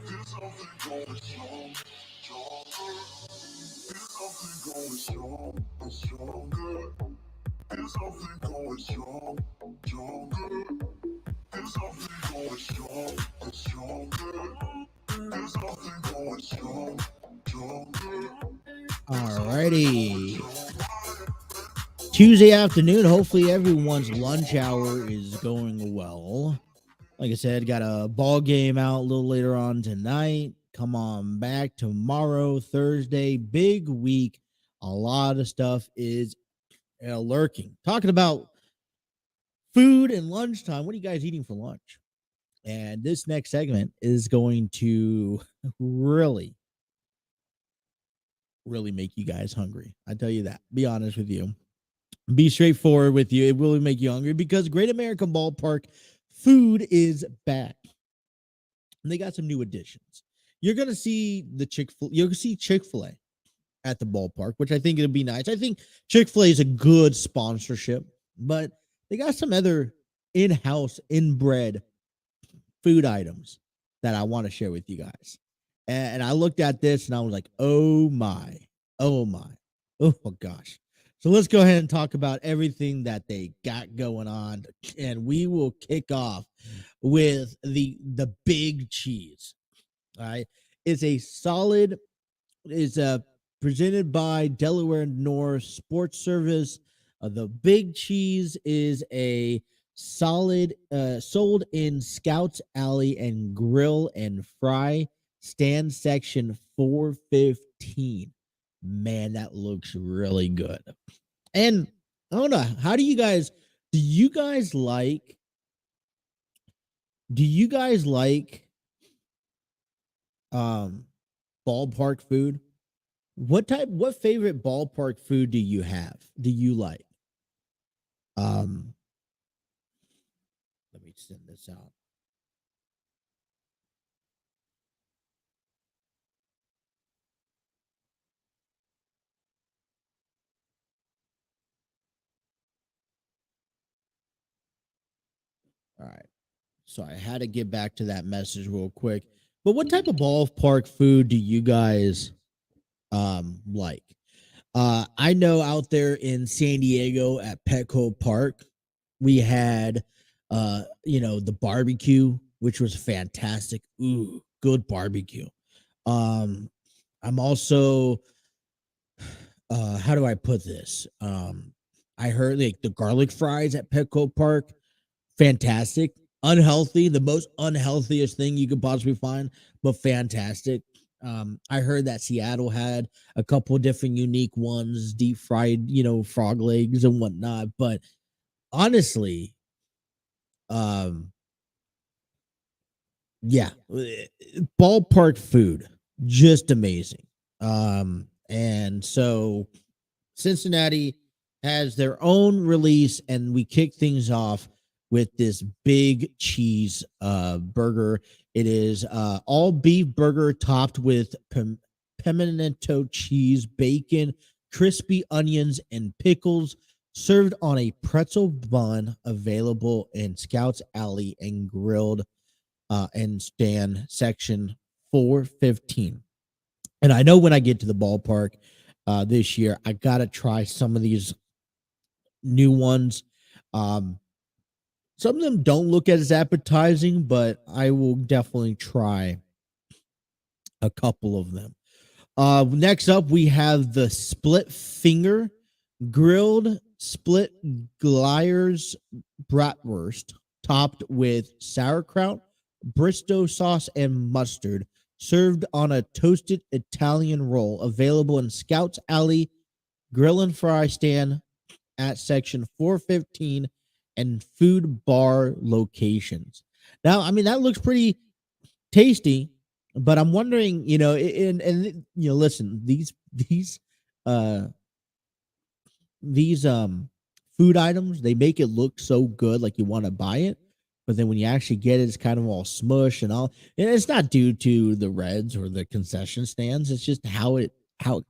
There's something going strong, stronger. There's something going strong, stronger. There's something going strong, stronger. There's something going strong, stronger. There's something going strong, stronger. Alrighty. Tuesday afternoon. Hopefully everyone's lunch hour is going well. Like I said, got a ball game out a little later on tonight. Come on back tomorrow, Thursday. Big week. A lot of stuff is lurking. Talking about food and lunchtime. What are you guys eating for lunch? And this next segment is going to really make you guys hungry. I tell you that. Be honest with you. Be straightforward with you. It will make you hungry because Great American Ballpark food is back. And they got some new additions. You're gonna see you'll see Chick-fil-A at the ballpark, which I think it'll be nice. I think Chick-fil-A is a good sponsorship, but they got some other in-house, inbred food items that I want to share with you guys. And I looked at this and I was like, oh my, oh gosh. So let's go ahead and talk about everything that they got going on. And we will kick off with the big cheese. All right. It's presented by Delaware North Sports Service. The big cheese is a sold in Scouts Alley and Grill and Fry, stand section 415. Man, that looks really good. And I don't know, do you guys like ballpark food? What favorite ballpark food do you like? Let me send this out. All right. So I had to get back to that message real quick. But what type of ballpark food do you guys like? I know out there in San Diego at Petco Park, we had the barbecue, which was fantastic. Ooh, good barbecue. I'm also how do I put this? I heard like the garlic fries at Petco Park, fantastic. Unhealthy, the most unhealthiest thing you could possibly find, but fantastic. I heard that Seattle had a couple different unique ones, deep fried, frog legs and whatnot. But honestly, yeah, ballpark food, just amazing. And so Cincinnati has their own release, and we kick things off with this big cheese burger. It is all beef burger topped with pimento cheese, bacon, crispy onions, and pickles, served on a pretzel bun, available in Scouts Alley and grilled and stand section 415. And I know when I get to the ballpark, this year. I gotta try some of these new ones. Um, some of them don't look as appetizing, but I will definitely try a couple of them. Next up, we have the split finger grilled split Gleyer's bratwurst, topped with sauerkraut, Bristow sauce, and mustard, served on a toasted Italian roll, available in Scouts Alley Grill and Fry stand at section 415 and food bar locations. Now, I mean, that looks pretty tasty, but I'm wondering, listen, uh these food items, they make it look so good, like you want to buy it, but then when you actually get it, it's kind of all smush and all. And it's not due to the Reds or the concession stands, it's just how it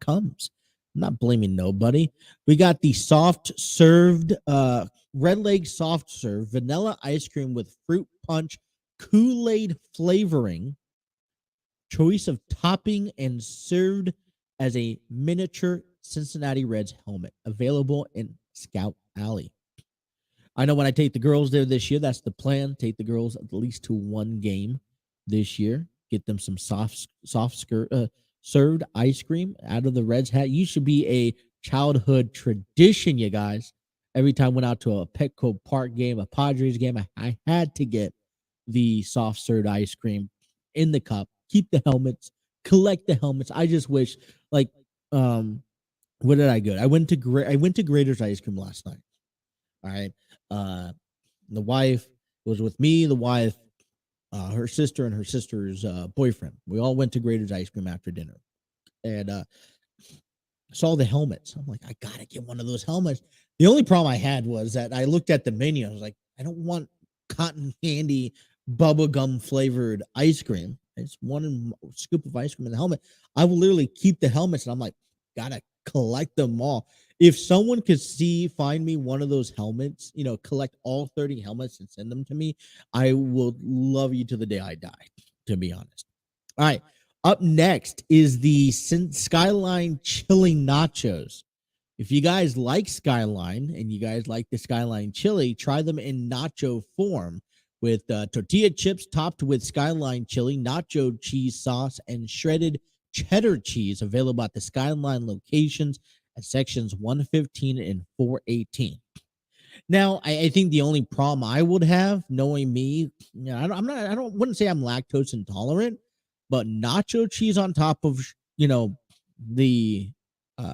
comes. I'm not blaming nobody. We got the soft served red leg soft serve vanilla ice cream with fruit punch Kool-Aid flavoring, choice of topping, and served as a miniature Cincinnati Reds helmet, available in Scout Alley. I know when I take the girls there this year, that's the plan. Take the girls at least to one game this year. Get them some served ice cream out of the Reds hat. You should be a childhood tradition, you guys. Every time I went out to a Petco Park game, a Padres game, I had to get the soft served ice cream in the cup. Keep the helmets, collect the helmets. I just wish, like, what did I go? I went to Grader's Ice Cream last night. All right. The wife was with me, the wife, her sister, and her sister's boyfriend. We all went to Grader's Ice Cream after dinner. And saw the helmets. I'm like, I gotta get one of those helmets. The only problem I had was that I looked at the menu. I was like, I don't want cotton candy bubblegum flavored ice cream. I just wanted a scoop of ice cream in the helmet. I will literally keep the helmets, and I'm like, gotta collect them all. If someone could find me one of those helmets, collect all 30 helmets and send them to me, I will love you to the day I die, to be honest. All right. Up next is the Skyline Chili Nachos. If you guys like Skyline and you guys like the Skyline Chili, try them in nacho form with tortilla chips topped with Skyline Chili, nacho cheese sauce, and shredded cheddar cheese, available at the Skyline locations at sections 115 and 418. Now, I think the only problem I would have, knowing me, wouldn't say I'm lactose intolerant, but nacho cheese on top of the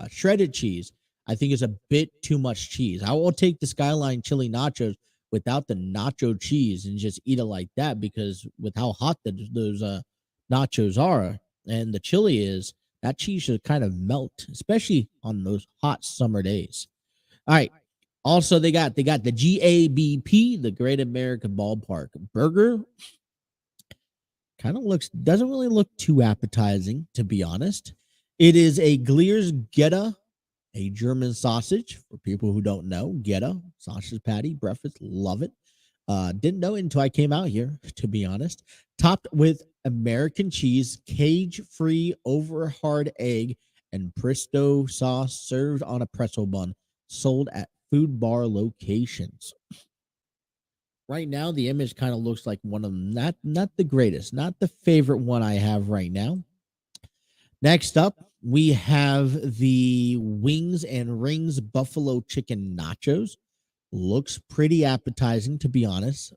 shredded cheese, I think is a bit too much cheese. I will take the Skyline Chili Nachos without the nacho cheese and just eat it like that, because with how hot those nachos are and the chili is, that cheese should kind of melt, especially on those hot summer days. All right. Also, they got the GABP, the Great American Ballpark burger. Kind of doesn't really look too appetizing, to be honest. It is a Glier's Geta, a German sausage. For people who don't know, Geta sausage patty, breakfast, love it. Didn't know it until I came out here, to be honest. Topped with American cheese, cage-free over hard egg, and Bristow sauce, served on a pretzel bun, sold at food bar locations. Right now, the image kind of looks like one of them. Not the greatest, not the favorite one I have right now. Next up, we have the Wings and Rings Buffalo Chicken Nachos. Looks pretty appetizing, to be honest.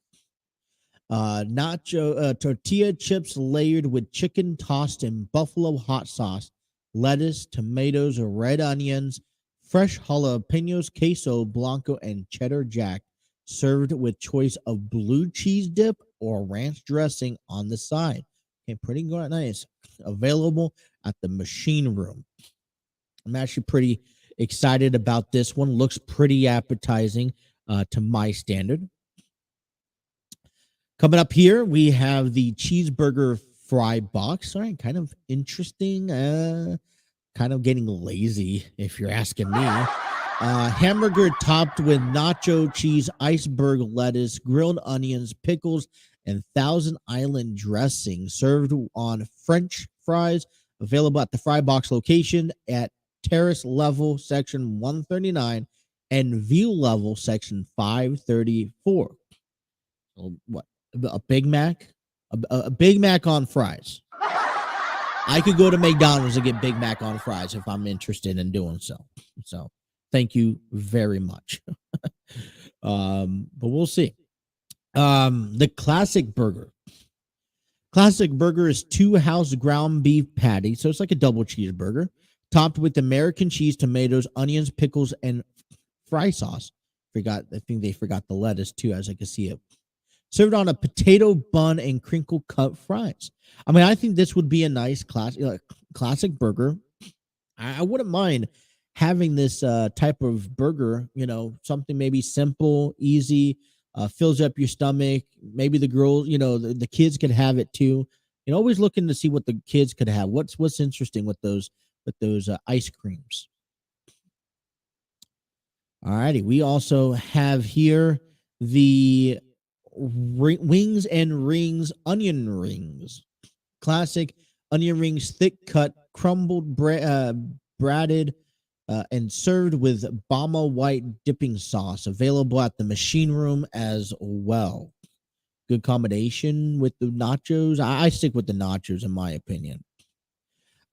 Tortilla chips layered with chicken tossed in buffalo hot sauce, lettuce, tomatoes, red onions, fresh jalapenos, queso blanco, and cheddar jack, served with choice of blue cheese dip or ranch dressing on the side. Okay, pretty nice. Available at the Machine Room. I'm actually pretty excited about this one. Looks pretty appetizing to my standard. Coming up here, we have the cheeseburger fry box. All right, kind of interesting. Kind of getting lazy, if you're asking me. Hamburger topped with nacho cheese, iceberg lettuce, grilled onions, pickles, and Thousand Island dressing, served on French fries, available at the Fry Box location at terrace level section 139 and view level section 534. So what? A Big Mac? A Big Mac on fries. I could go to McDonald's and get Big Mac on fries if I'm interested in doing so. So thank you very much. But we'll see. The classic burger. Classic burger is 2 house ground beef patties, so it's like a double cheeseburger, topped with American cheese, tomatoes, onions, pickles, and fry sauce. I think they forgot the lettuce too, as I can see it. Served on a potato bun and crinkle cut fries. I mean, I think this would be a nice classic burger. I wouldn't mind having this type of burger, something maybe simple, easy, fills up your stomach. Maybe the girls, the kids could have it too. Always looking to see what the kids could have. What's interesting with those ice creams. All righty. We also have here the wings and rings onion rings. Classic onion rings, thick cut, crumbled, breaded, and served with Bama white dipping sauce. Available at the machine room as well. Good combination with the nachos. I stick with the nachos in my opinion.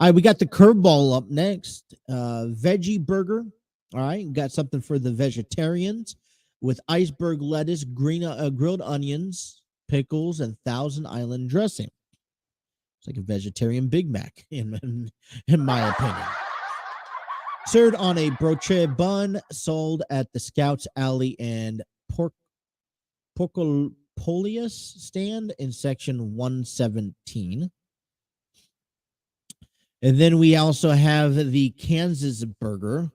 All right, we got the curveball up next. Veggie burger. All right, got something for the vegetarians with iceberg lettuce, grilled onions, pickles, and Thousand Island dressing. It's like a vegetarian Big Mac, in my opinion. Served on a broche bun, sold at the Scouts Alley and Porkopolius stand in section 117. And then we also have the Kansas burger.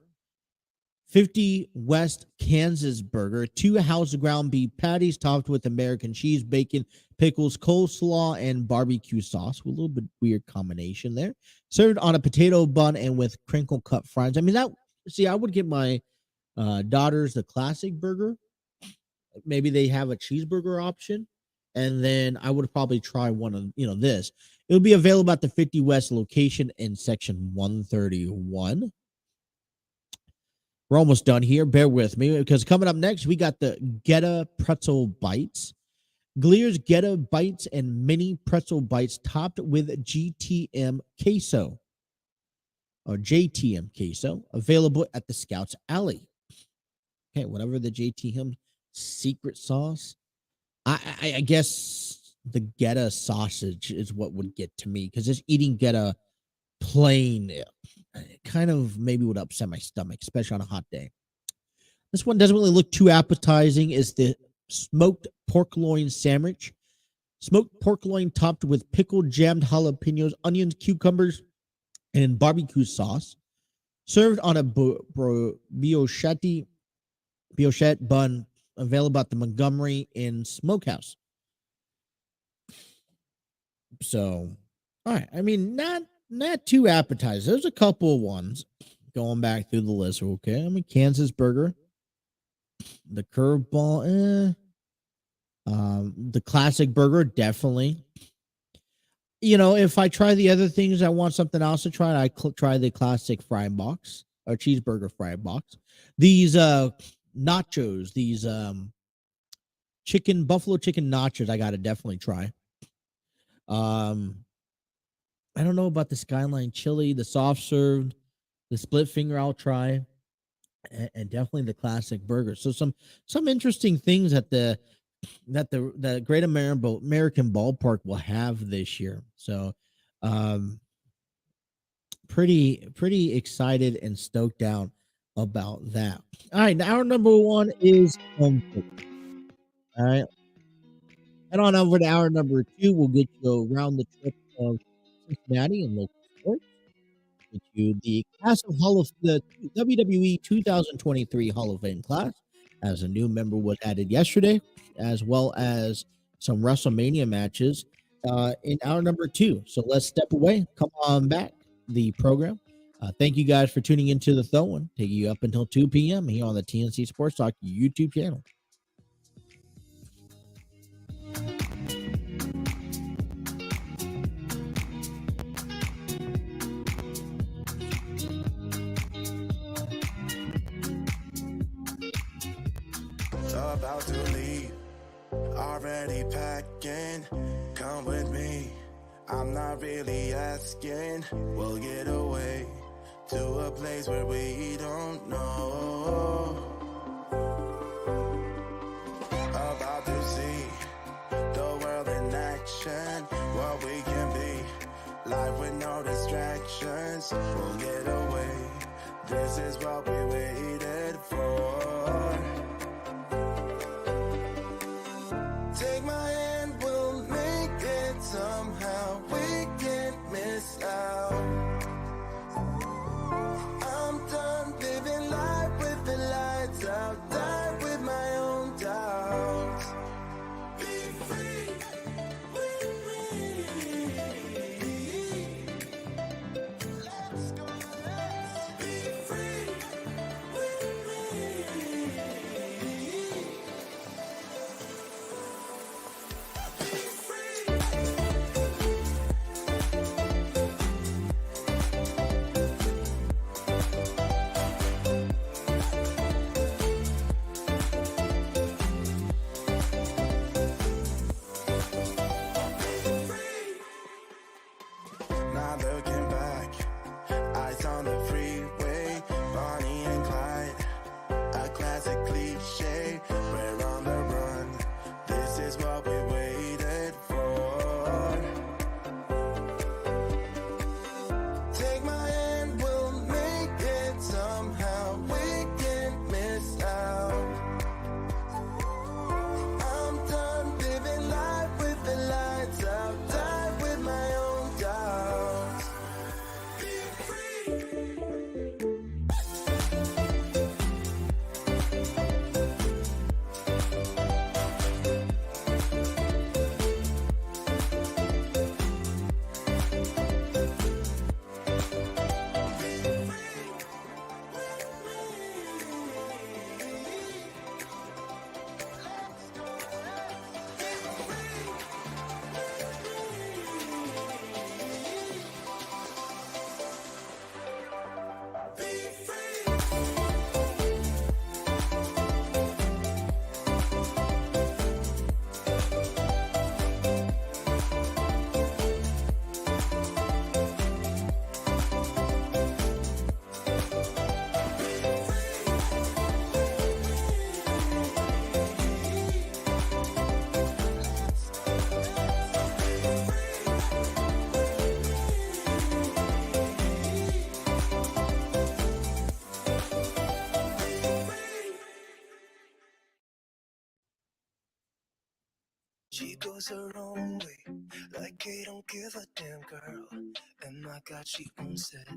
50 West Kansas burger, 2 house ground beef patties topped with American cheese, bacon, pickles, coleslaw, and barbecue sauce. A little bit weird combination there. Served on a potato bun and with crinkle cut fries. I mean, I would get my daughters the classic burger. Maybe they have a cheeseburger option. And then I would probably try one of, this. It'll be available at the 50 West location in section 131. We're almost done here. Bear with me because coming up next, we got the Geta pretzel bites. Gleer's Geta bites and mini pretzel bites topped with GTM queso or JTM queso, available at the Scouts Alley. Okay, whatever the JTM secret sauce. I guess the Geta sausage is what would get to me because just eating Geta plain kind of maybe would upset my stomach, especially on a hot day. This one doesn't really look too appetizing. Is the smoked pork loin sandwich. Smoked pork loin topped with pickled jammed jalapenos, onions, cucumbers, and barbecue sauce. Served on a brioche bun, available at the Montgomery in Smokehouse. So, all right. I mean, not too appetizing. There's a couple of ones going back through the list. Okay. I mean, Kansas burger, the curveball, the classic burger, definitely. If I try the other things, I want something else to try. I try the classic fry box or cheeseburger fry box. These nachos, these buffalo chicken nachos, I got to definitely try. I don't know about the Skyline chili, the soft served, the split finger I'll try, and definitely the classic burger. So some interesting things that the Great American Ballpark will have this year. So pretty excited and stoked out about that. All right, now our number one is home cooked. All right. Head on over to hour number 2. We'll get you around the trip of Cincinnati and local sports. Get you the the WWE 2023 Hall of Fame class, as a new member was added yesterday, as well as some WrestleMania matches in hour number 2. So let's step away. Come on back, the program. Thank you guys for tuning into the Throw-In, taking you up until 2 p.m. here on the TNC Sports Talk YouTube channel. about to leave, already packing. Come with me, I'm not really asking. We'll get away to a place where we don't know. About to see the world in action, what we can be, life with no distractions. We'll get away, this is what we waited for. Take my hand, we'll make it somehow. We can't miss out. I'm done living life with the lights out. Die with my own doubts. Be free with me. Let's go, let's be free with me. Not looking back, eyes on the freeway, Bonnie and Clyde, a classic cliche. We're on the run, this is what we waited for. Take my hand, we'll make it somehow. We can't miss out. I'm done living life with the lights out. Die with my own doubts. Be free. She goes her own way, like they don't give a damn, girl. And my God, she owns it.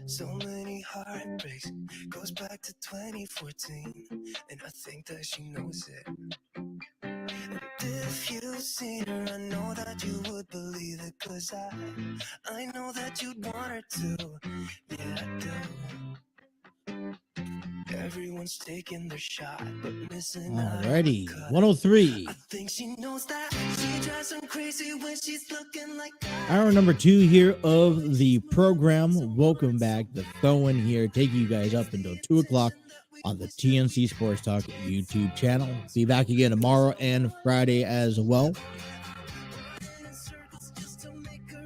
So many heartbreaks, goes back to 2014, and I think that she knows it. And if you've seen her, I know that you would believe it, 'cause I know that you'd want her to. Yeah, I do. Everyone's taking their shot, but missing out. Alrighty, 103. I think she knows that. She drives them crazy when she's looking like that. Hour number 2 here of the program. Welcome back. The Throw-In here, taking you guys up until 2 o'clock on the TNC Sports Talk YouTube channel. Be back again tomorrow and Friday as well.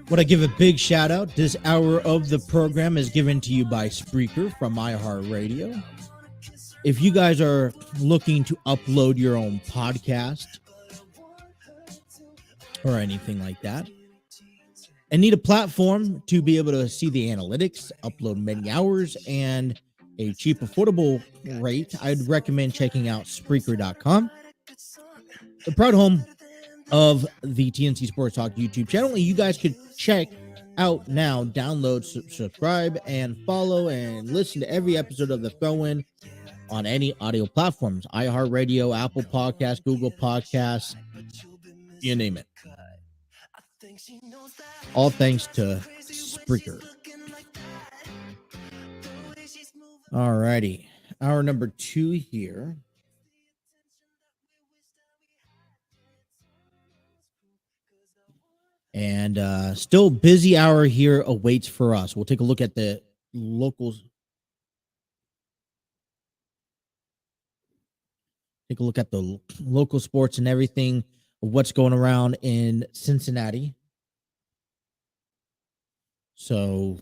Want to give a big shout out. This hour of the program is given to you by Spreaker from iHeartRadio. If you guys are looking to upload your own podcast or anything like that, and need a platform to be able to see the analytics, upload many hours, and a cheap, affordable rate, I'd recommend checking out Spreaker.com, the proud home of the TNC Sports Talk YouTube channel. You guys could check out now, download, subscribe, and follow, and listen to every episode of the Throw-In on any audio platforms, iHeartRadio, Apple Podcasts, Google Podcasts, you name it. All thanks to Spreaker. All righty. Hour number 2 here. And still busy hour here awaits for us. We'll take a look at the locals. take a look at the local sports and everything, what's going around in Cincinnati. So,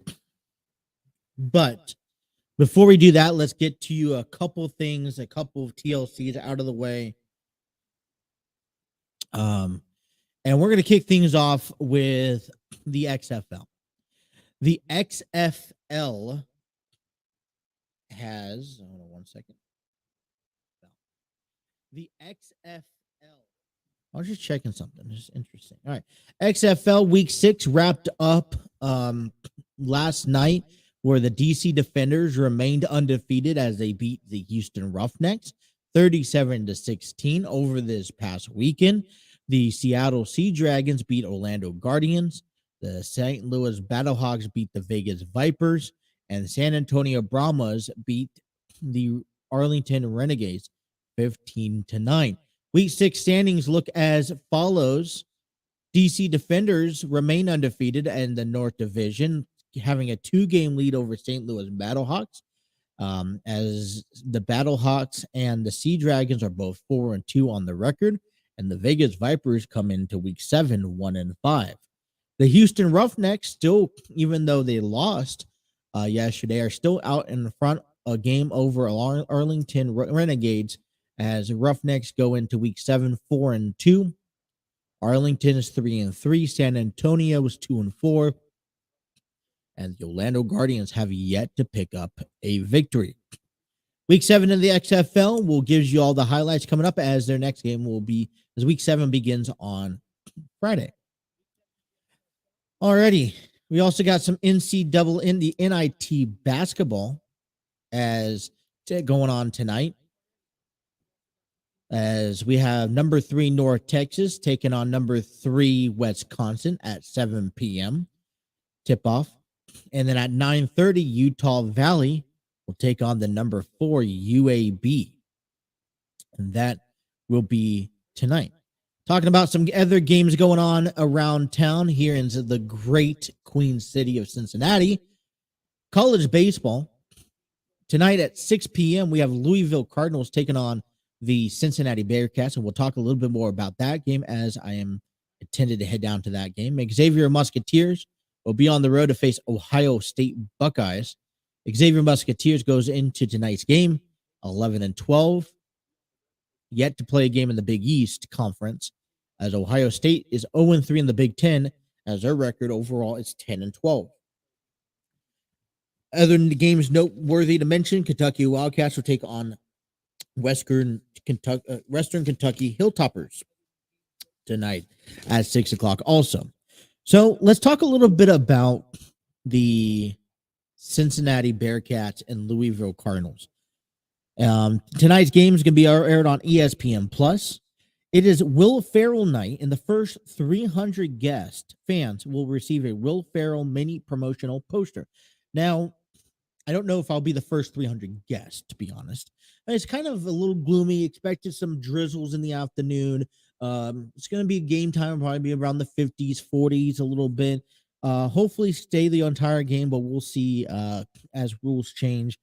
but before we do that, let's get to you a couple things, a couple of TLCs out of the way. And we're going to kick things off with the XFL. The XFL has, hold on one second. The XFL. I was just checking something. It's interesting. All right. XFL Week 6 wrapped up last night, where the DC Defenders remained undefeated as they beat the Houston Roughnecks 37-16 over this past weekend. The Seattle Sea Dragons beat Orlando Guardians. The St. Louis Battlehawks beat the Vegas Vipers. And San Antonio Brahmas beat the Arlington Renegades 15-9. Week 6 standings look as follows. DC Defenders remain undefeated in the North Division, having a 2-game lead over St. Louis Battlehawks, as the Battlehawks and the Sea Dragons are both 4-2 on the record, and the Vegas Vipers come into Week 7 1-5. The Houston Roughnecks, still, even though they lost yesterday, are still out in front, a game over Arlington Renegades, as Roughnecks go into Week 7 4-2. Arlington is 3-3. San Antonio is 2-4. And the Orlando Guardians have yet to pick up a victory. Week 7 of the XFL will give you all the highlights coming up, as their next game will be, as Week 7 begins on Friday. Alrighty. We also got some NCAA in the NIT basketball as going on tonight, as we have number 3 North Texas taking on number 3 Wisconsin at 7 p.m. tip-off. And then at 9:30, Utah Valley will take on the number 4 UAB. And that will be tonight. Talking about some other games going on around town here in the great Queen City of Cincinnati. College baseball. Tonight at 6 p.m., we have Louisville Cardinals taking on the Cincinnati Bearcats, and we'll talk a little bit more about that game, as I am intended to head down to that game. Xavier Musketeers will be on the road to face Ohio State Buckeyes. Xavier Musketeers goes into tonight's game 11-12, yet to play a game in the Big East Conference, as Ohio State is 0-3 in the Big Ten, as their record overall is 10-12. Other than the games noteworthy to mention, Kentucky Wildcats will take on Western Kentucky Hilltoppers tonight at 6 o'clock also. So let's talk a little bit about the Cincinnati Bearcats and Louisville Cardinals. Tonight's game is going to be aired on ESPN+. It is Will Ferrell night, and the first 300 guest fans will receive a Will Ferrell mini promotional poster. Now, I don't know if I'll be the first 300 guests, to be honest. It's kind of a little gloomy. Expected some drizzles in the afternoon. It's going to be game time, probably be around the 50s, 40s a little bit. Hopefully stay the entire game, but we'll see as rules change.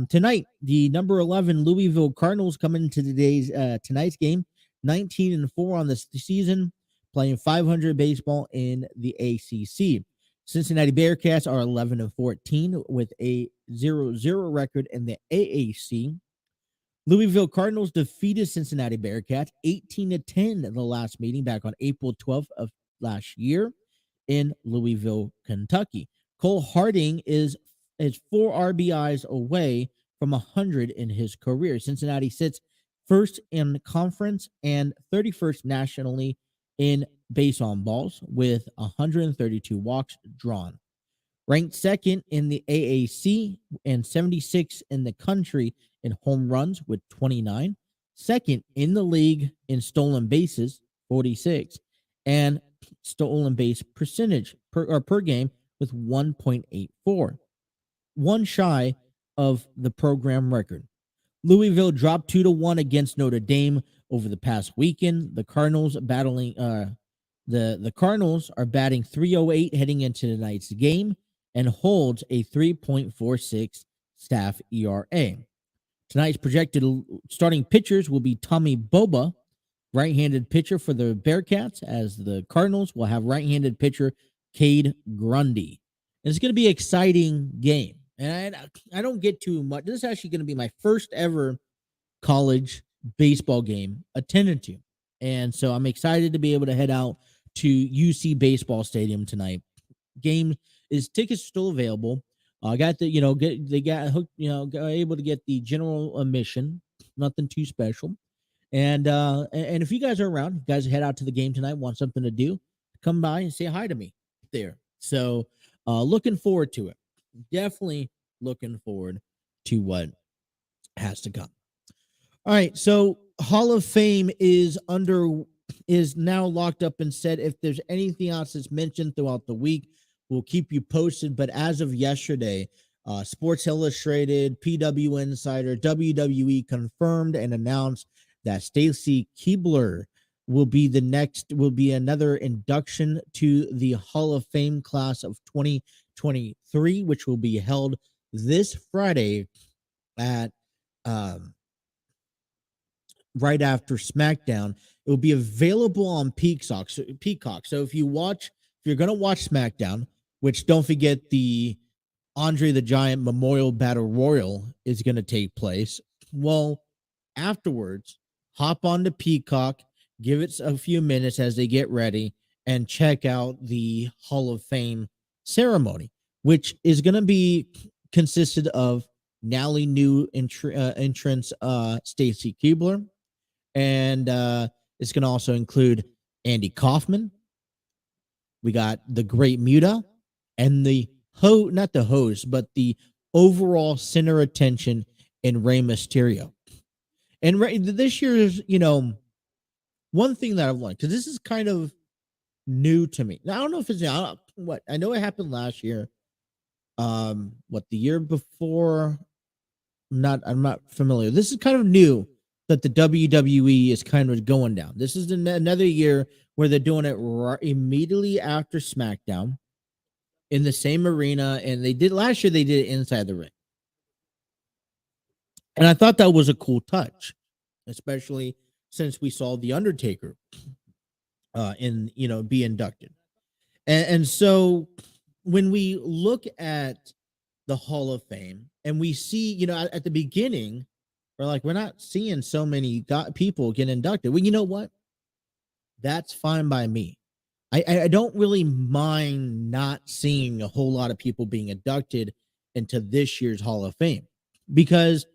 Tonight, the number 11 Louisville Cardinals come into tonight's game, 19-4 on the season, playing 500 baseball in the ACC. Cincinnati Bearcats are 11-14 with a 0-0 record in the AAC. Louisville Cardinals defeated Cincinnati Bearcats 18-10 in the last meeting back on April 12th of last year in Louisville, Kentucky. Cole Harding is 4 RBIs away from 100 in his career. Cincinnati sits first in conference and 31st nationally in base on balls with 132 walks drawn. Ranked second in the AAC and 76 in the country in home runs with 29. Second in the league in stolen bases, 46. And stolen base percentage per game with 1.84. One shy of the program record. Louisville dropped 2-1 against Notre Dame over the past weekend. The Cardinals battling the Cardinals are batting .308 heading into tonight's game and holds a 3.46 staff ERA. Tonight's projected starting pitchers will be Tommy Boba, right-handed pitcher for the Bearcats, as the Cardinals will have right-handed pitcher Cade Grundy. And it's going to be an exciting game. And I don't get too much. This is actually going to be my first ever college baseball game attended to. And so I'm excited to be able to head out to UC Baseball Stadium tonight. Tickets still available. I got got able to get the general admission, nothing too special. And if you guys are around, you guys head out to the game tonight, want something to do, come by and say hi to me there. So looking forward to it. Definitely looking forward to what has to come. All right, so Hall of Fame is now locked up and said if there's anything else that's mentioned throughout the week, we'll keep you posted. But as of yesterday, Sports Illustrated, PW Insider, WWE confirmed and announced that Stacy Keibler will be another induction to the Hall of Fame class of 2023, which will be held this Friday at right after SmackDown. It will be available on Peacock. So if you're going to watch SmackDown, which don't forget the Andre the Giant Memorial Battle Royal is going to take place. Well, afterwards, hop on to Peacock, give it a few minutes as they get ready, and check out the Hall of Fame ceremony, which is going to be consisted of Nally new entrance Stacy Keibler, and it's going to also include Andy Kaufman. We got the Great Muta, and not the host, but the overall center attention in Rey Mysterio. And this year's, one thing that I've learned, because this is kind of new to me. Now, I don't know if it's I know it happened last year. The year before? I'm not familiar. This is kind of new that the WWE is kind of going down. This is another year where they're doing it immediately after SmackDown in the same arena, and last year they did it inside the ring. And I thought that was a cool touch, especially since we saw The Undertaker be inducted. And so when we look at the Hall of Fame and we see, at the beginning, we're not seeing so many people get inducted. Well, you know what? That's fine by me. I don't really mind not seeing a whole lot of people being inducted into this year's Hall of Fame, because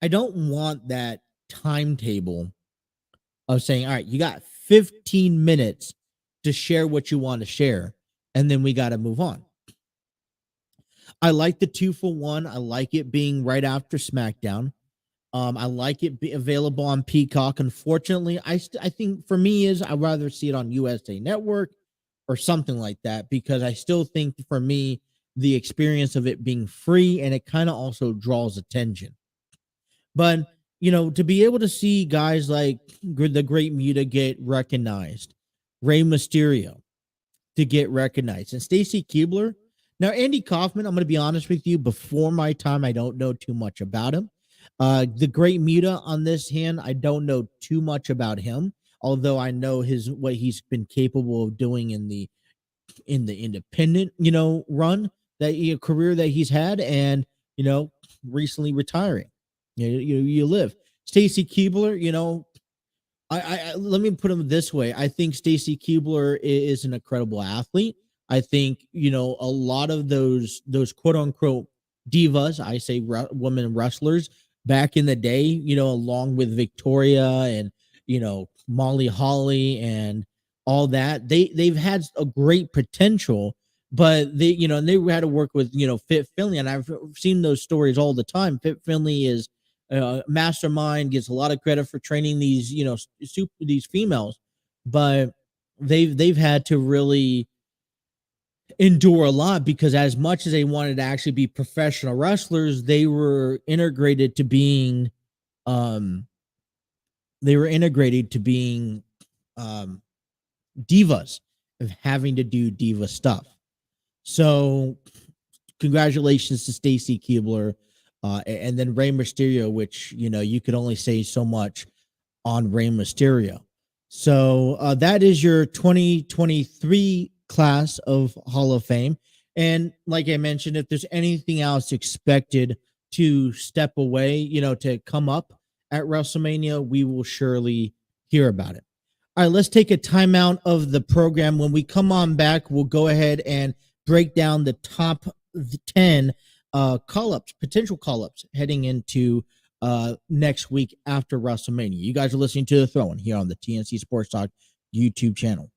I don't want that timetable of saying, all right, you got 15 minutes to share what you want to share, and then we got to move on. I like the 2-for-1. I like it being right after SmackDown. I like it be available on Peacock. Unfortunately, I think for me I'd rather see it on USA Network or something like that, because I still think for me the experience of it being free, and it kind of also draws attention. But to be able to see guys like the Great Muta get recognized, Rey Mysterio to get recognized, and Stacy Keibler. Now, Andy Kaufman, I'm going to be honest with you, before my time, I don't know too much about him. The Great Muta, on this hand, I don't know too much about him, although I know what he's been capable of doing in the independent, run career that he's had, and recently retiring. You live. Stacy Keibler, I let me put him this way. I think Stacy Keibler is an incredible athlete. I think, a lot of those quote unquote divas, I say women wrestlers back in the day, along with Victoria and, Molly Holly and all that, they've had a great potential, but they had to work with, Fit Finley. And I've seen those stories all the time. Fit Finley is mastermind, gets a lot of credit for training these, these females, but they've had to really endure a lot, because as much as they wanted to actually be professional wrestlers, they were integrated to being divas, of having to do diva stuff. So congratulations to Stacy Keibler. and then Rey Mysterio, which you could only say so much on Rey Mysterio. So that is your 2023 class of Hall of Fame. And like I mentioned, if there's anything else expected to step away, to come up at WrestleMania, we will surely hear about it. All right, let's take a timeout of the program. When we come on back, we'll go ahead and break down the top 10 call-ups, potential call-ups heading into next week after WrestleMania. You guys are listening to The Throw-In here on the TNC Sports Talk YouTube channel.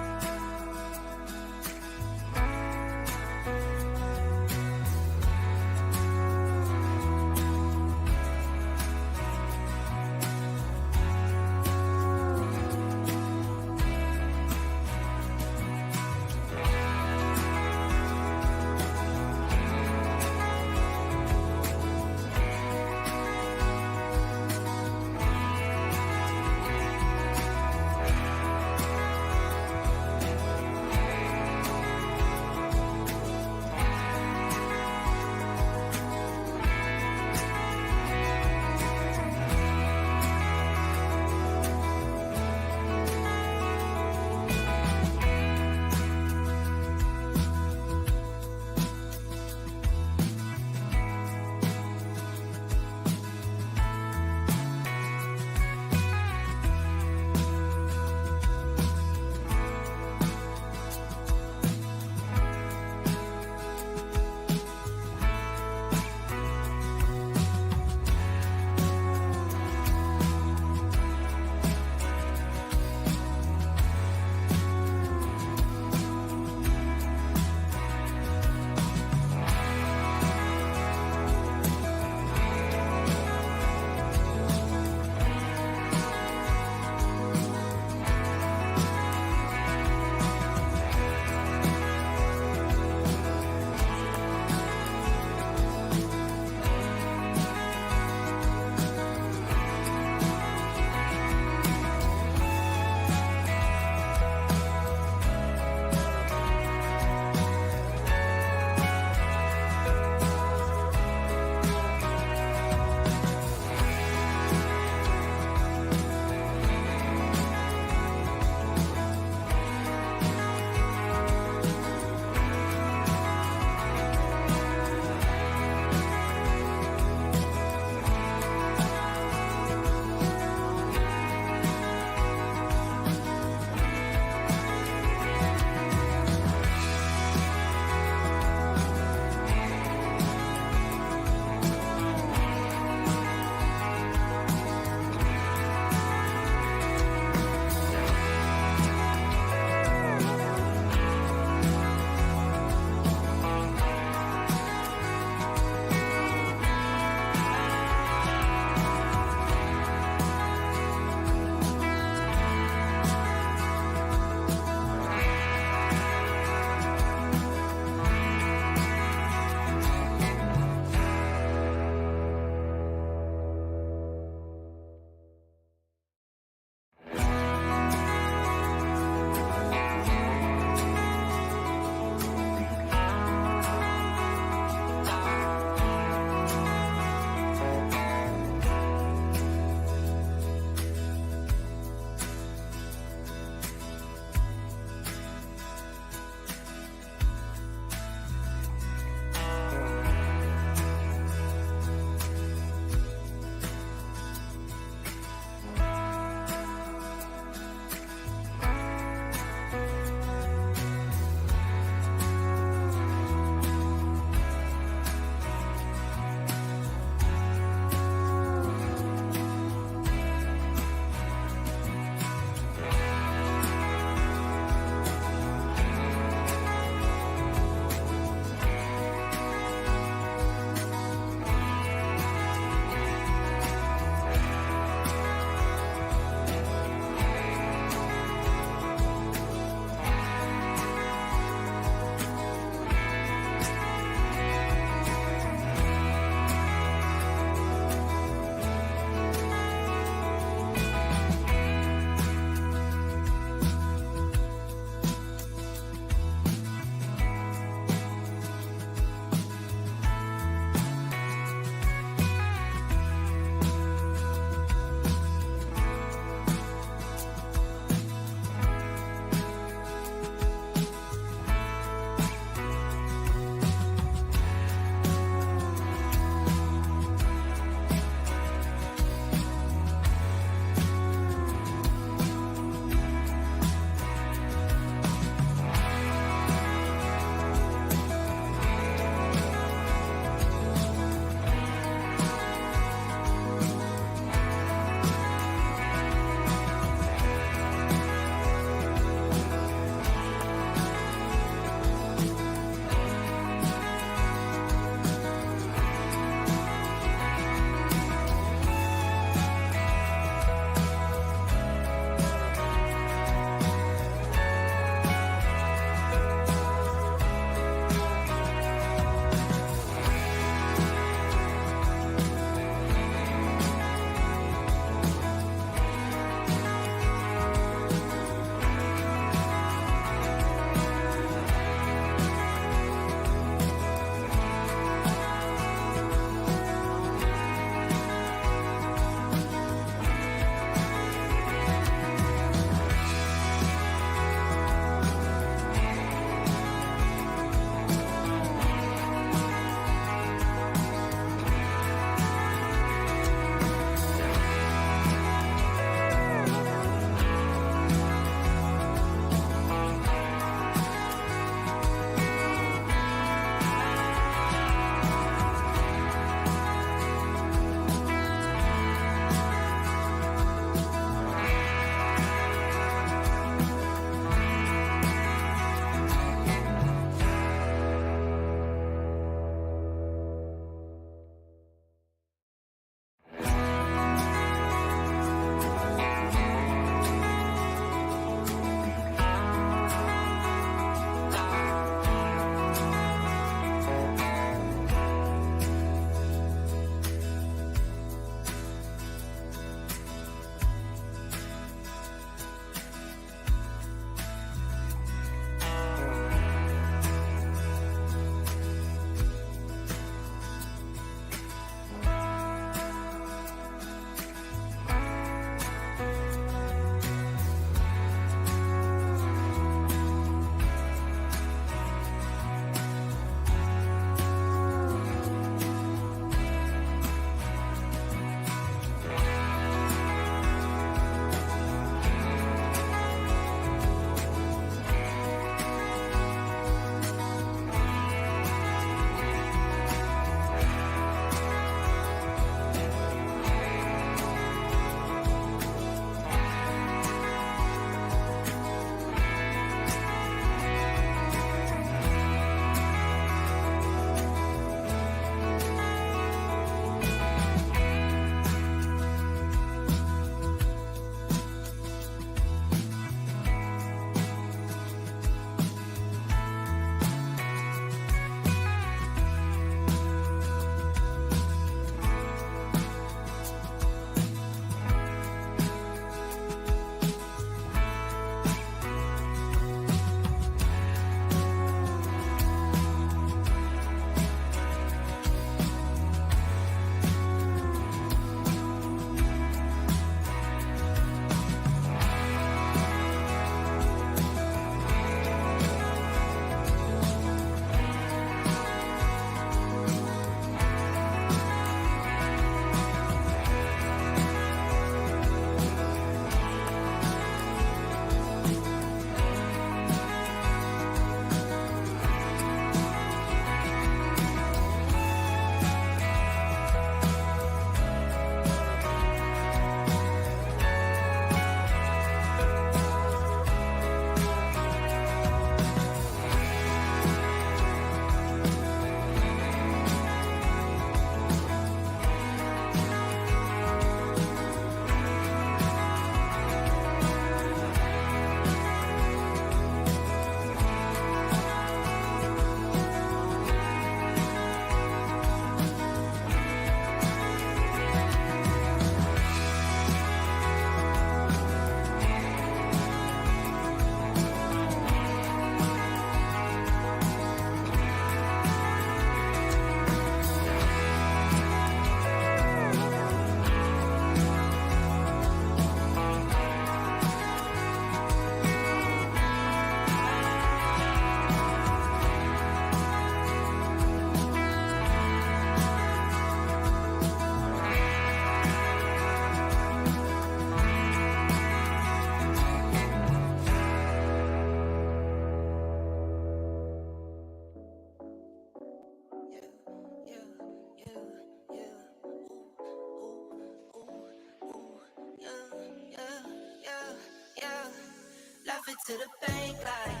to the bank like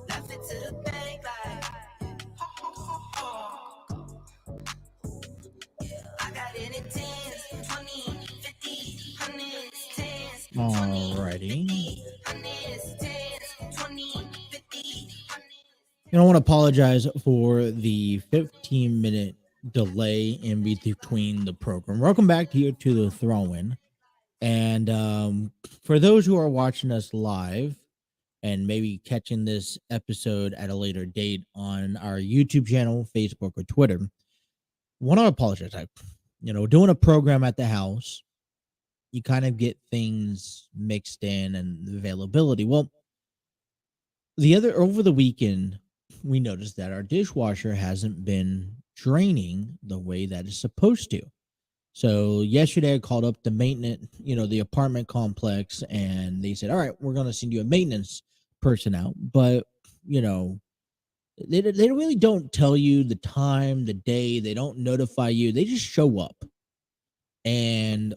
left it to the bank like I got it in 10s, 20, 50, 100s, 10s, 20, Alrighty. 50, 100s, 10s, 20, 50, 100s. I want to apologize for the 15-minute delay in between the program. Welcome back here to the throw-in. And for those who are watching us live and maybe catching this episode at a later date on our YouTube channel, Facebook, or Twitter, want to apologize. Doing a program at the house, you kind of get things mixed in and the availability. Well, over the weekend, we noticed that our dishwasher hasn't been draining the way that it's supposed to. So yesterday I called up the maintenance, the apartment complex, and they said, all right, we're going to send you a maintenance person out. But, they really don't tell you the time, the day. They don't notify you. They just show up. And,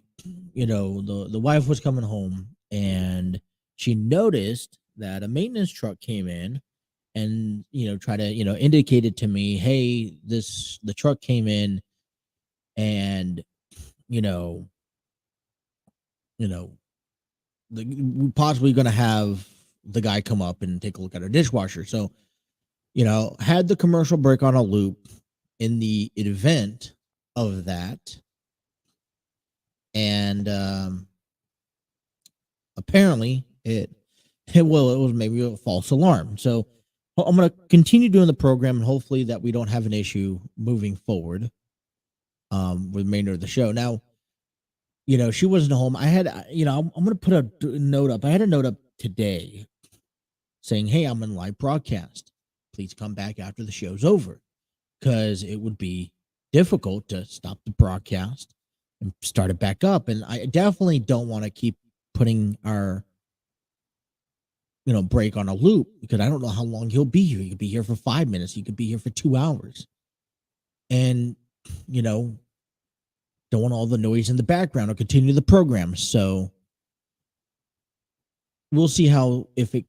the wife was coming home and she noticed that a maintenance truck came in and, try to, indicated to me, hey, the truck came in and, we're possibly going to have the guy come up and take a look at our dishwasher. So, had the commercial break on a loop in the event of that. And apparently it was maybe a false alarm. So I'm going to continue doing the program and hopefully that we don't have an issue moving forward with the remainder of the show. Now, she wasn't home. I had, I'm going to put a note up. I had a note up today saying, hey, I'm in live broadcast. Please come back after the show's over, because it would be difficult to stop the broadcast and start it back up. And I definitely don't want to keep putting our, break on a loop, because I don't know how long he'll be here. He could be here for 5 minutes. He could be here for 2 hours. And, don't want all the noise in the background or continue the program. So we'll see how, if it,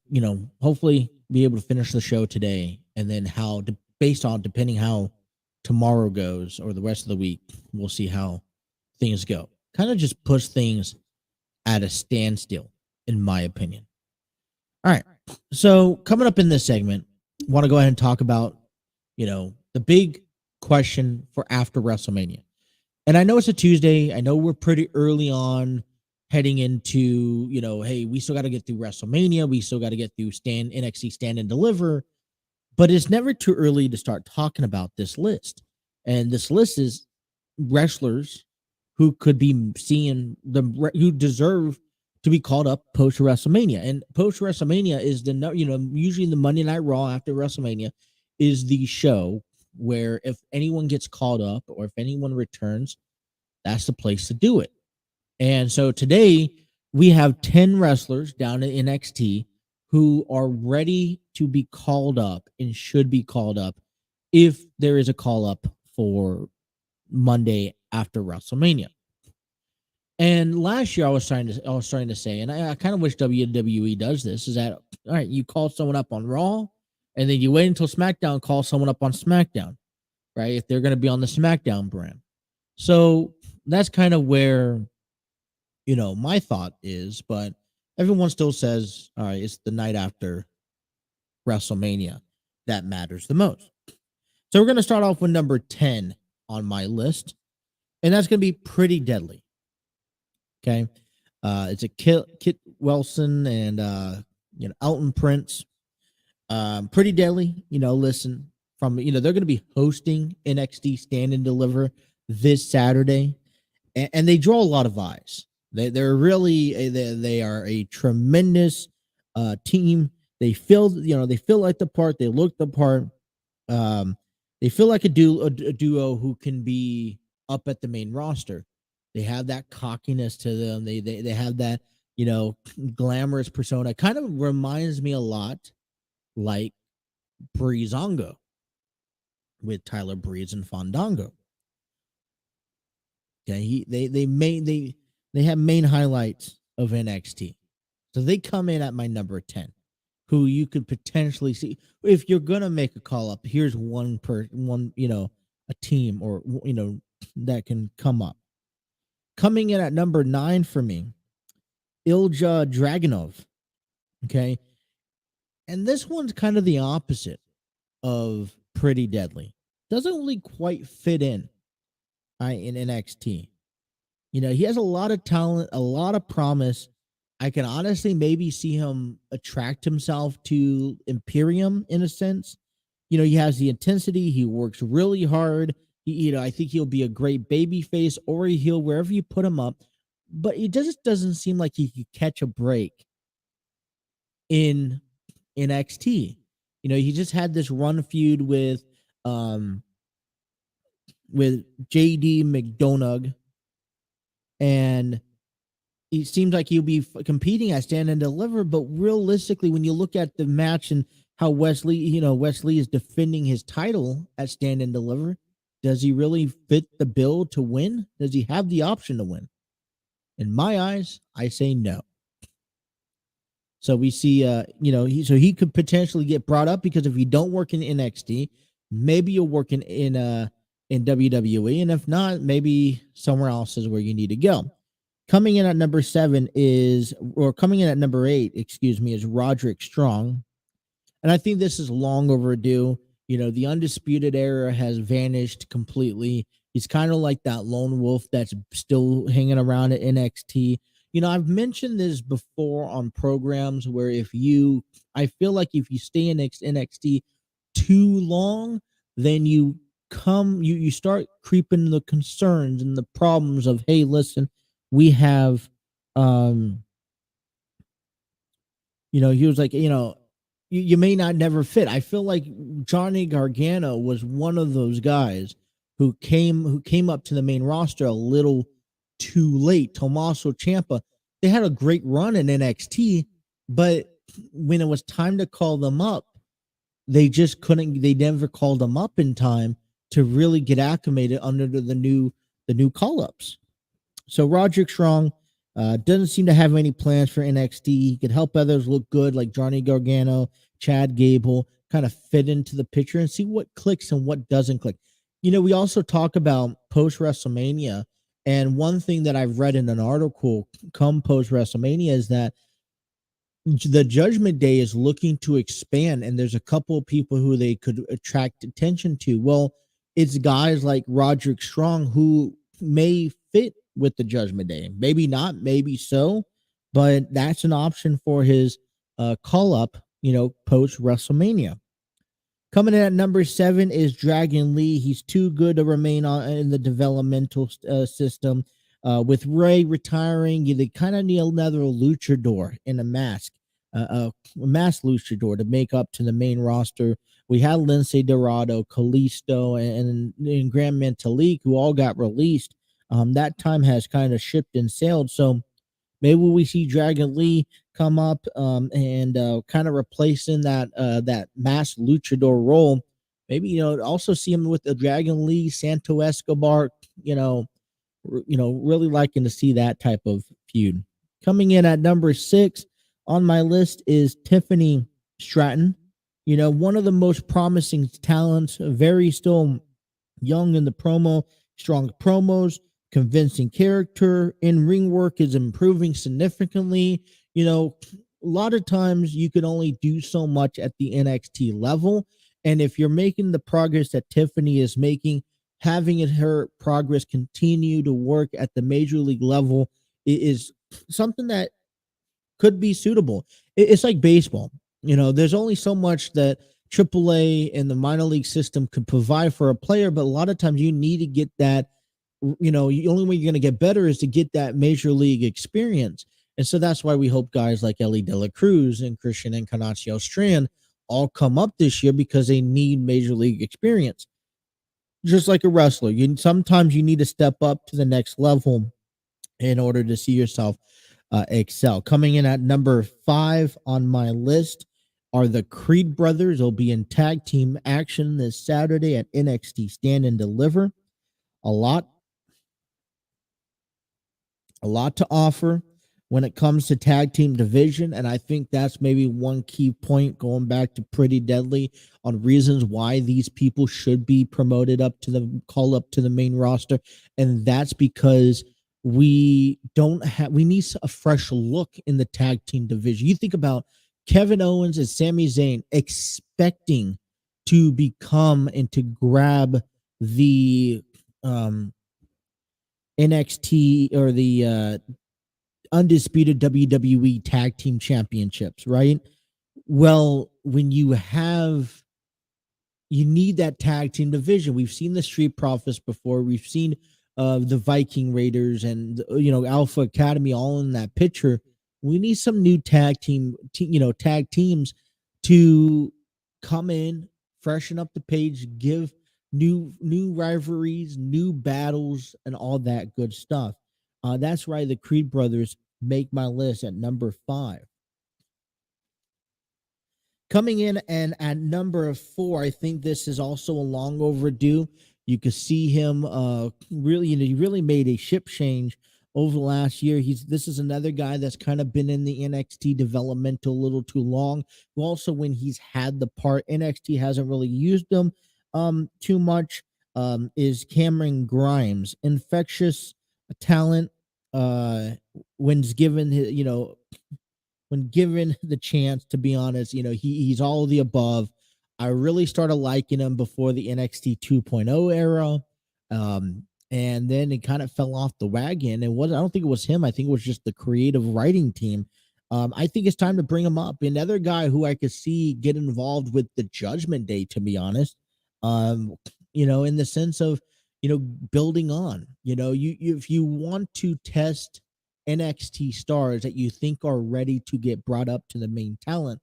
hopefully be able to finish the show today, and then how, based on depending how tomorrow goes or the rest of the week, we'll see how things go. Kind of just push things at a standstill, in my opinion. All right. So coming up in this segment, I want to go ahead and talk about, the big question for after WrestleMania. And I know it's a Tuesday. I know we're pretty early on heading into, hey, we still got to get through WrestleMania. We still got to get through NXT Stand and Deliver. But it's never too early to start talking about this list. And this list is wrestlers who could be who deserve to be called up post WrestleMania. And post WrestleMania is usually the Monday Night Raw after WrestleMania is the show where if anyone gets called up or if anyone returns, that's the place to do it. And so today we have 10 wrestlers down at NXT who are ready to be called up and should be called up if there is a call up for Monday after WrestleMania. And last year I was starting to say, and I kind of wish WWE does this, is that, all right, you call someone up on Raw and then you wait until SmackDown, call someone up on SmackDown, right? If they're going to be on the SmackDown brand. So that's kind of where, my thought is, but everyone still says, all right, it's the night after WrestleMania that matters the most. So we're going to start off with number 10 on my list, and that's going to be Pretty Deadly. Okay. It's a Kit Wilson and, Elton Prince. Pretty Deadly, listen, from, they're going to be hosting NXT Stand and Deliver this Saturday, and they draw a lot of eyes. They're really, they are a tremendous team. They feel like the part. They look the part. They feel like a duo who can be up at the main roster. They have that cockiness to them. They have that, glamorous persona. Kind of reminds me a lot like Breezango with Tyler Breeze and Fandango. Okay, they have main highlights of NXT. So they come in at my number 10, who you could potentially see if you're gonna make a call up. Here's one, a team or that can come up. Coming in at number 9 for me, Ilja Dragunov. Okay. And this one's kind of the opposite of Pretty Deadly. Doesn't really quite fit in NXT. He has a lot of talent, a lot of promise. I can honestly maybe see him attract himself to Imperium in a sense. He has the intensity. He works really hard. I think he'll be a great baby face or a heel wherever you put him up. But it just doesn't seem like he could catch a break in NXT. He just had this run feud with JD McDonough, and it seems like he'll be competing at Stand and Deliver. But realistically, when you look at the match and how Wesley is defending his title at Stand and Deliver, does he really fit the bill to win? Does he have the option to win? In my eyes, I say no. So we see, he could potentially get brought up because if you don't work in NXT, maybe you'll work in WWE, and if not, maybe somewhere else is where you need to go. Coming in at number 8, is Roderick Strong, and I think this is long overdue. The Undisputed Era has vanished completely. He's kind of like that lone wolf that's still hanging around at NXT. I've mentioned this before on programs where I feel like if you stay in NXT too long, then you start creeping the concerns and the problems of, hey, listen, we have, he was like, you may not never fit. I feel like Johnny Gargano was one of those guys who came up to the main roster a little too late. Tommaso Ciampa, they had a great run in NXT, but when it was time to call them up, they just couldn't. They never called them up in time to really get acclimated under the new call ups. So Roderick Strong doesn't seem to have any plans for NXT. He could help others look good, like Johnny Gargano, Chad Gable, kind of fit into the picture and see what clicks and what doesn't click. We also talk about post WrestleMania, and one thing that I've read in an article come post WrestleMania is that the Judgment Day is looking to expand, and there's a couple of people who they could attract attention to. Well, it's guys like Roderick Strong who may fit with the Judgment Day. Maybe not, maybe so, but that's an option for his call up, post WrestleMania. Coming in at number 7 is Dragon Lee. He's too good to remain in the developmental system. With Ray retiring, they kind of need another luchador in a mask, a masked luchador to make up to the main roster. We had Lince Dorado, Kalisto, and Grand Metalik, who all got released. That time has kind of shipped and sailed. So maybe we see Dragon Lee come up and kind of replacing that masked luchador role. Maybe also see him with the Dragon Lee, Santo Escobar. Really liking to see that type of feud. Coming in at number 6 on my list is Tiffany Stratton. One of the most promising talents, very still young in the promo, strong promos, convincing character, in-ring work is improving significantly. A lot of times you can only do so much at the NXT level, and if you're making the progress that Tiffany is making, having her progress continue to work at the major league level is something that could be suitable. It's like baseball. There's only so much that AAA and the minor league system could provide for a player, but a lot of times you need to get that. The only way you're going to get better is to get that major league experience. And so that's why we hope guys like Ellie De La Cruz and Christian Encarnacion Strand all come up this year, because they need major league experience. Just like a wrestler, sometimes you need to step up to the next level in order to see yourself excel. Coming in at number 5 on my list are the Creed brothers. They'll be in tag team action this Saturday at NXT Stand and Deliver. A lot a lot to offer when it comes to tag team division. And I think that's maybe one key point going back to Pretty Deadly on reasons why these people should be promoted up to the call up to the main roster. And that's because we need a fresh look in the tag team division. You think about Kevin Owens and Sami Zayn expecting to become and to grab the NXT or the undisputed WWE tag team championships, right? Well, when you need that tag team division. We've seen the Street Profits before. We've seen the Viking Raiders and Alpha Academy all in that picture. We need some new tag teams to come in, freshen up the page, give new rivalries, new battles, and all that good stuff. That's why the Creed brothers make my list at number 5. Coming in and at number 4, I think this is also a long overdue. You could see him he really made a ship change over the last year. This is another guy that's kind of been in the NXT developmental a little too long. Also, when he's had the part, NXT hasn't really used him too much. Is Cameron Grimes, infectious talent, when's given when given the chance, to be honest, he's all of the above. I really started liking him before the NXT 2.0 era. And then it kind of fell off the wagon. I don't think it was him. I think it was just the creative writing team. I think it's time to bring him up. Another guy who I could see get involved with the Judgment Day, to be honest. In the sense of, building on, if you want to test NXT stars that you think are ready to get brought up to the main talent,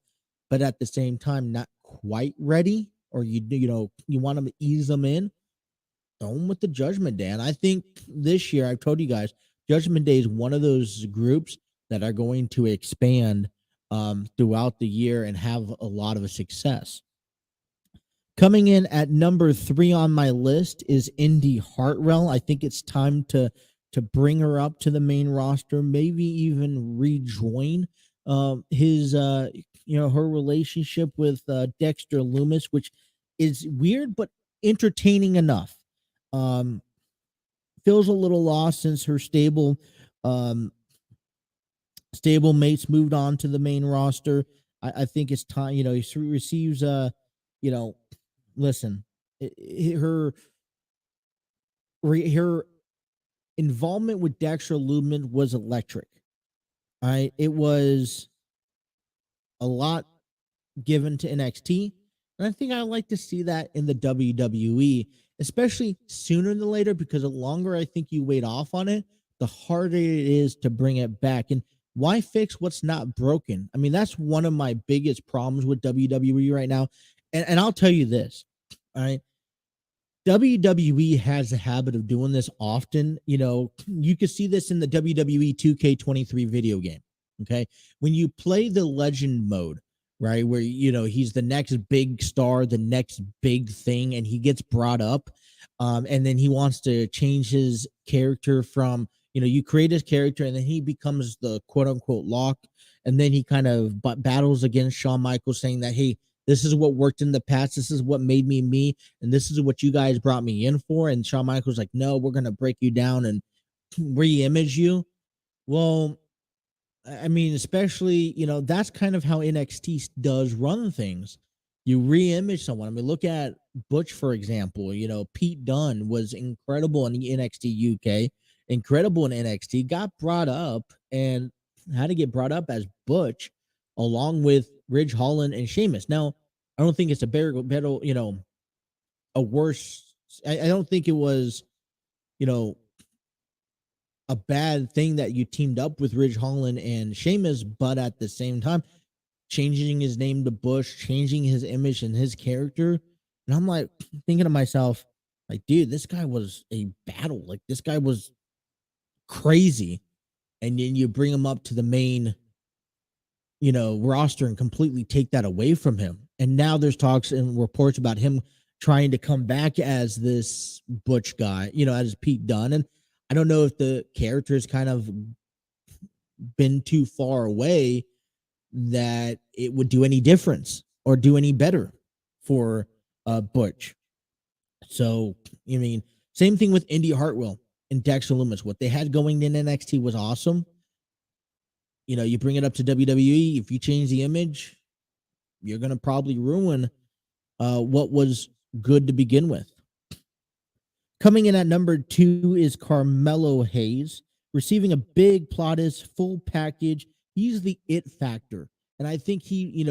but at the same time not quite ready, or you want them to ease them in, throw them with the Judgment Day. And I think this year, I've told you guys, Judgment Day is one of those groups that are going to expand throughout the year and have a lot of success. Coming in at number 3 on my list is Indy Hartwell. I think it's time to bring her up to the main roster, maybe even rejoin her relationship with Dexter Loomis, which is weird but entertaining enough. Feels a little lost since her stable mates moved on to the main roster. I think it's time. He receives listen, her involvement with Dexter Loomis was electric. It was a lot given to NXT, and I think I like to see that in the WWE, especially sooner than later, because the longer I think you wait off on it, the harder it is to bring it back. And why fix what's not broken? I mean, that's one of my biggest problems with WWE right now. And I'll tell you this, all right? WWE has a habit of doing this often. You can see this in the WWE 2K23 video game. Okay. When you play the legend mode, right, where, he's the next big star, the next big thing, and he gets brought up, and then he wants to change his character from, you create his character and then he becomes the quote unquote lock. And then he kind of battles against Shawn Michaels, saying that, hey, this is what worked in the past. This is what made me me. And this is what you guys brought me in for. And Shawn Michaels like, no, we're going to break you down and re-image you. Well, I mean, especially, that's kind of how NXT does run things. You re-image someone. I mean, look at Butch, for example. Pete Dunne was incredible in NXT UK, incredible in NXT, got brought up and had to get brought up as Butch along with Ridge Holland and Sheamus. Now, I don't think it's a worse. I don't think it was, a bad thing that you teamed up with Ridge Holland and Sheamus, but at the same time, changing his name to Bush, changing his image and his character. And I'm like thinking to myself, like, dude, this guy was a battle. Like, this guy was crazy. And then you bring him up to the main, roster and completely take that away from him. And now there's talks and reports about him trying to come back as this Butch guy, as Pete Dunne. And I don't know if the character has kind of been too far away that it would do any difference or do any better for Butch. So, I mean, same thing with Indy Hartwell and Dexter Loomis. What they had going in NXT was awesome. You know, you bring it up to WWE, if you change the image, you're going to probably ruin what was good to begin with. Coming in at number 2 is Carmelo Hayes, receiving a big Plottis full package. He's the it factor. And I think he,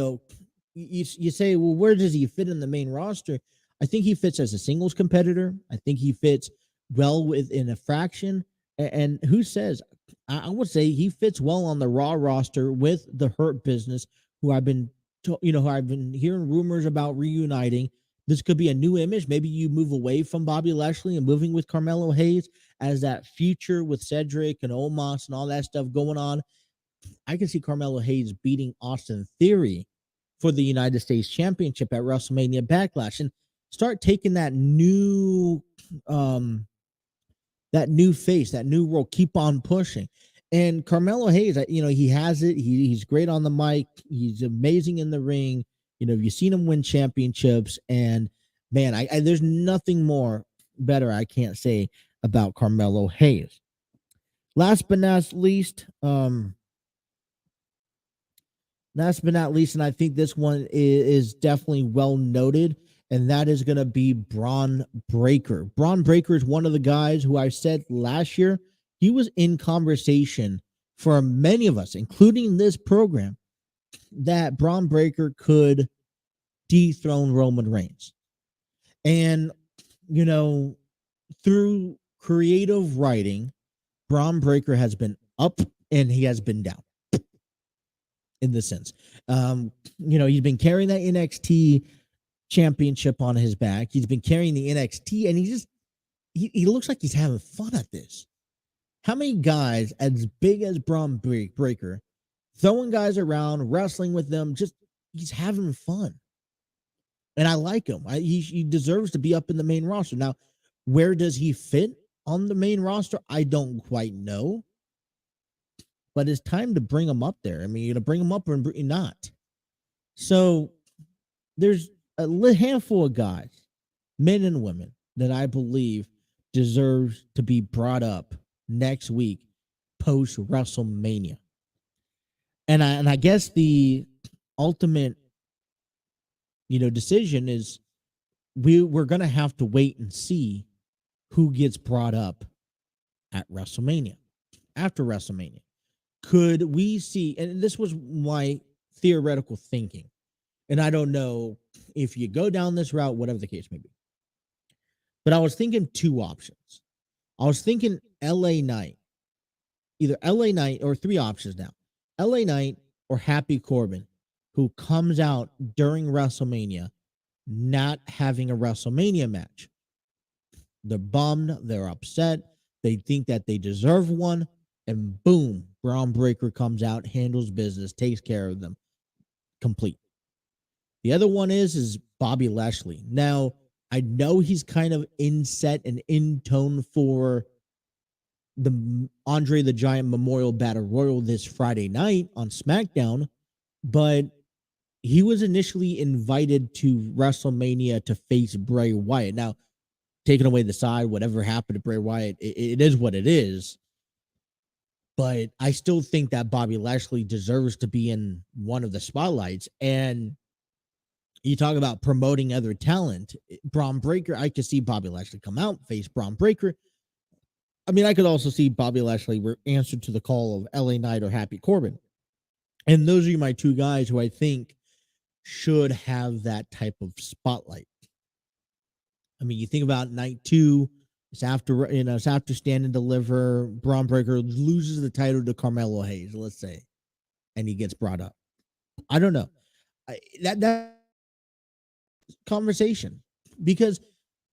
you say, well, where does he fit in the main roster? I think he fits as a singles competitor. I think he fits well within a fraction. And who says? I would say he fits well on the Raw roster with the Hurt Business, who I've been, who I've been hearing rumors about reuniting. This could be a new image. Maybe you move away from Bobby Lashley and moving with Carmelo Hayes as that future with Cedric and Omos and all that stuff going on. I can see Carmelo Hayes beating Austin Theory for the United States Championship at WrestleMania Backlash and start taking that new face, that new role, keep on pushing. And Carmelo Hayes, he has it. He's great on the mic. He's amazing in the ring. You've seen him win championships, and man, I there's nothing more better I can't say about Carmelo Hayes. Last but not least, and I think this one is definitely well noted, and that is going to be Braun Breaker. Braun Breaker is one of the guys who I said last year, he was in conversation for many of us, including this program, that Braun Breaker could dethrone Roman Reigns. And, through creative writing, Braun Breaker has been up and he has been down in this sense. He's been carrying that NXT championship on his back. He's been carrying the NXT, and he looks like he's having fun at this. How many guys as big as Braun Breaker, throwing guys around, wrestling with them, he's having fun. And I like him. He deserves to be up in the main roster. Now, where does he fit on the main roster? I don't quite know. But it's time to bring him up there. I mean, you're going to bring him up or not. So there's a handful of guys, men and women, that I believe deserves to be brought up next week post WrestleMania. And I guess the ultimate, decision is we're going to have to wait and see who gets brought up at WrestleMania, after WrestleMania. Could we see, and this was my theoretical thinking, and I don't know if you go down this route, whatever the case may be, but I was thinking 2 options. I was thinking LA Knight, either LA Knight or 3 options now, LA Knight or Happy Corbin, who comes out during WrestleMania not having a WrestleMania match. They're bummed, they're upset, they think that they deserve one, and boom, Braun Breaker comes out, handles business, takes care of them. Complete. The other one is Bobby Lashley. Now, I know he's kind of in set and in tone for the Andre the Giant Memorial Battle Royal this Friday night on SmackDown, but he was initially invited to WrestleMania to face Bray Wyatt. Now, taking away the side, whatever happened to Bray Wyatt, it is what it is. But I still think that Bobby Lashley deserves to be in one of the spotlights. And you talk about promoting other talent. Braun Breaker, I could see Bobby Lashley come out, face Braun Breaker. I mean, I could also see Bobby Lashley answer to the call of LA Knight or Happy Corbin. And those are my 2 guys who I think should have that type of spotlight. I mean, you think about night 2, it's after Stand and Deliver. Braun Breaker loses the title to Carmelo Hayes, let's say, and he gets brought up. I don't know. That conversation, because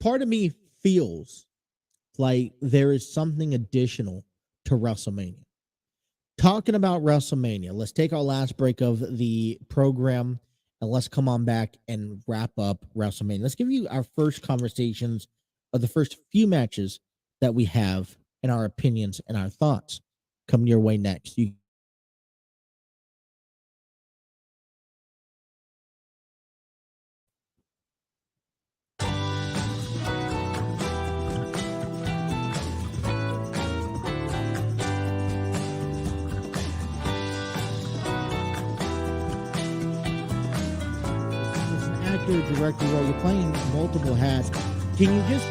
part of me feels like there is something additional to WrestleMania. Talking about WrestleMania, let's take our last break of the program and let's come on back and wrap up WrestleMania. Let's give you our first conversations of the first few matches that we have and our opinions and our thoughts. Coming your way next. You as an actor, director, while you're playing multiple hats, can you just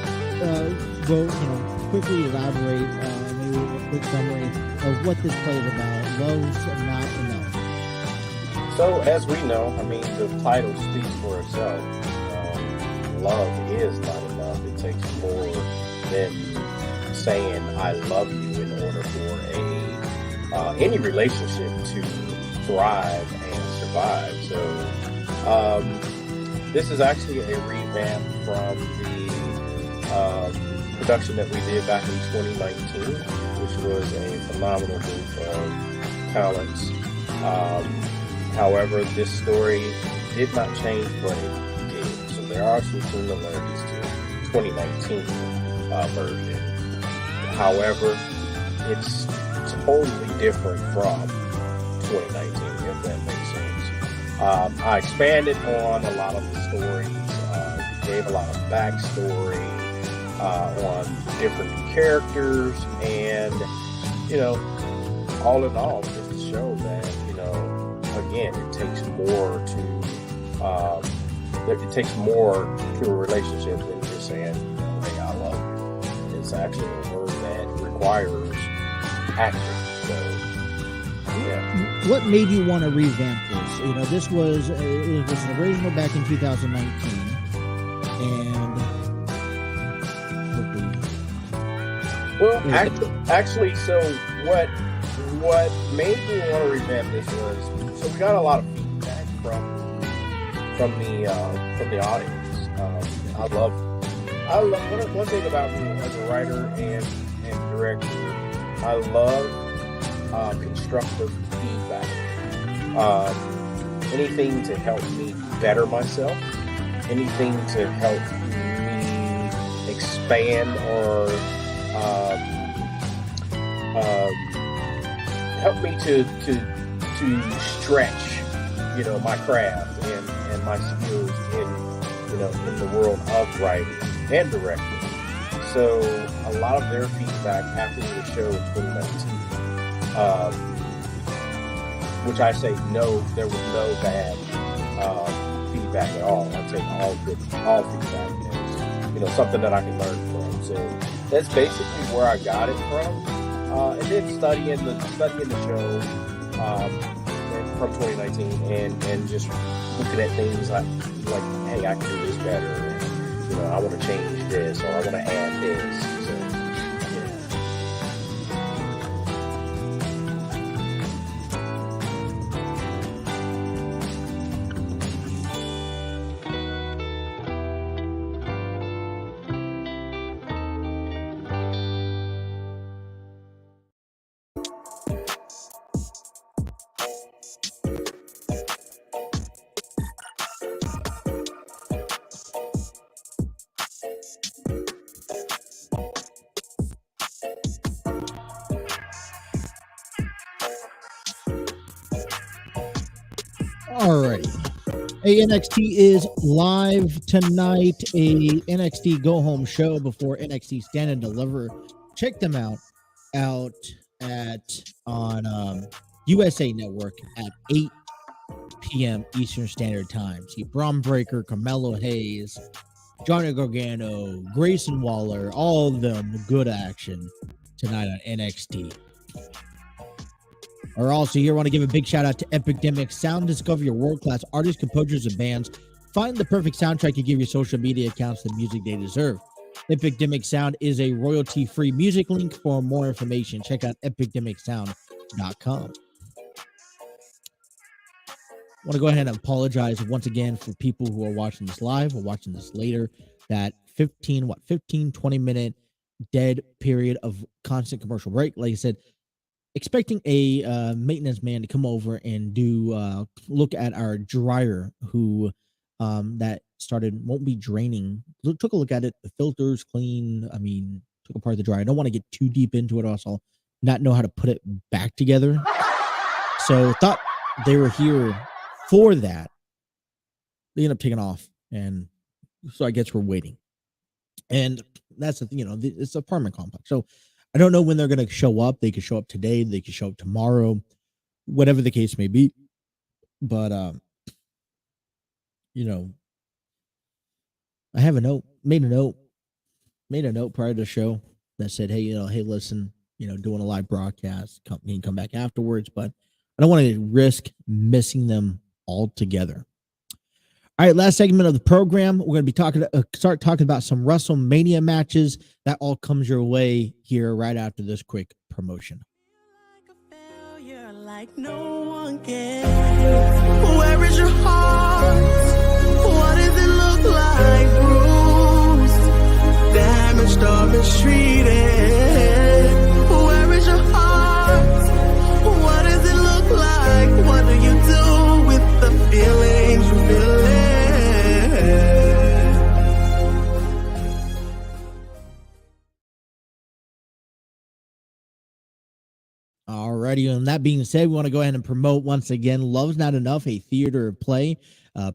quickly elaborate, maybe a quick summary of what this play is about? Love's not enough. So, as we know, I mean, the title speaks for itself. Love is not enough. It takes more than saying "I love you" in order for any relationship to thrive and survive. So, this is actually a revamp from the production that we did back in 2019, which was a phenomenal group of talents. However, this story did not change, but it did. So there are some similarities to 2019 version. However, it's totally different from 2019, if that makes sense. I expanded on a lot of the stories, gave a lot of backstory on different characters, and, all in all, just to show that, again, it takes more to a relationship than just saying, "Hey, I love you." It's actually a word that requires action. So, yeah. What made you want to revamp this? This was an original back in 2019, and Well, actually, so what made me want to revamp this was, so we got a lot of feedback from the audience. I love one thing about me as a writer and director. I love constructive feedback. Anything to help me better myself. Anything to help me expand or help me to stretch, my craft and my skills in the world of writing and directing. So a lot of their feedback after the show in 2019, which I say no, there was no bad feedback at all. I take all feedback as something that I can learn from. So that's basically where I got it from. And then studying the show from 2019 and just looking at things like hey, I can do this better. And, I want to change this, or I want to add this. So, alrighty. NXT is live tonight. A NXT Go Home show before NXT Stand and Deliver. Check them out on USA Network at 8 p.m. Eastern Standard Time. See Braun Breaker, Carmelo Hayes, Johnny Gargano, Grayson Waller, all of them good action tonight on NXT. Or also here, I want to give a big shout out to Epidemic Sound. Discover your world-class artists, composers, and bands. Find the perfect soundtrack to give your social media accounts the music they deserve. Epidemic Sound is a royalty-free music link. For more information, check out epidemicsound.com. I want to go ahead and apologize once again for people who are watching this live or watching this later. That 20 minute dead period of constant commercial break. Like I said, expecting a maintenance man to come over and do look at our dryer who that won't be draining. Took a look at it. The filters clean. I mean, took apart the dryer. I don't want to get too deep into it, or else I'll not know how to put it back together. So thought they were here for that. They end up taking off, and so I guess we're waiting. And that's the it's an apartment complex. So I don't know when they're going to show up. They could show up today. They could show up tomorrow, whatever the case may be. But I have made a note prior to the show that said, hey, hey, listen, doing a live broadcast, come back afterwards, but I don't want to risk missing them altogether. All right, last segment of the program, we're going to be start talking about some WrestleMania matches. That all comes your way here right after this quick promotion. Like no one can. Where is your heart? What does it look like? Bruised, damaged, or mistreated. Where is your heart? What does it look like? What do you do with the feelings you feel? Alrighty, and that being said, we want to go ahead and promote once again Love's Not Enough, a theater play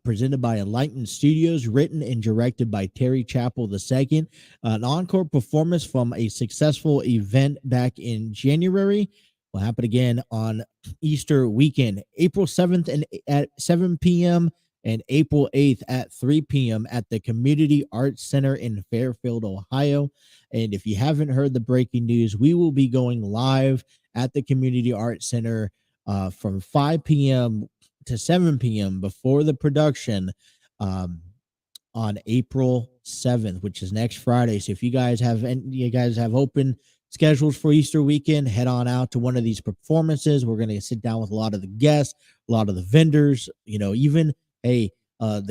presented by Enlightened Studios, written and directed by Terry Chappell II. An encore performance from a successful event back in January will happen again on Easter weekend, April 7th and at 7 p.m. and April 8th at 3 p.m. at the Community Arts Center in Fairfield, Ohio. And if you haven't heard the breaking news, we will be going live at the Community Arts Center from 5 p.m. to 7 p.m. before the production on April 7th, which is next Friday. So if you guys have open schedules for Easter weekend, head on out to one of these performances. We're going to sit down with a lot of the guests, a lot of the vendors, even the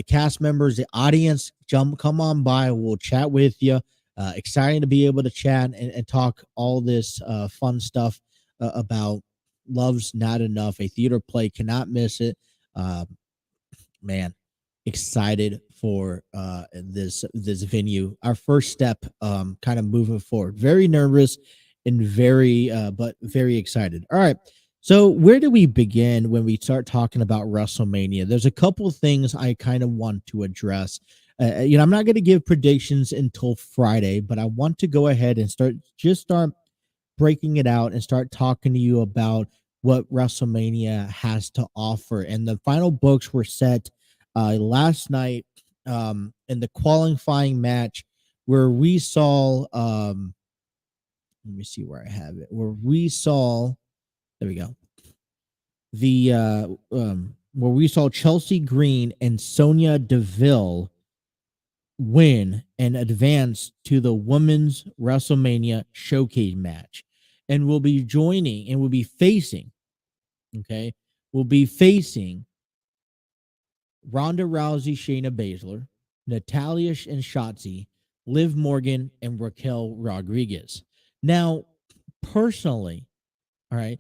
cast members, the audience, come on by. We'll chat with you. Exciting to be able to chat and talk all this fun stuff about Love's Not Enough, a theater play. Cannot miss it. Man, excited for this venue. Our first step, kind of moving forward. Very nervous and but very excited. All right. So where do we begin when we start talking about WrestleMania? There's a couple things I kind of want to address. I'm not going to give predictions until Friday, but I want to go ahead and start breaking it out and start talking to you about what WrestleMania has to offer. And the final books were set last night in the qualifying match where we saw, let me see where I have it, where we saw, there we go, where we saw Chelsea Green and Sonya Deville win and advance to the Women's WrestleMania Showcase match. And we'll be facing Ronda Rousey, Shayna Baszler, Natalya and Shotzi, Liv Morgan, and Raquel Rodriguez. Now, personally, all right,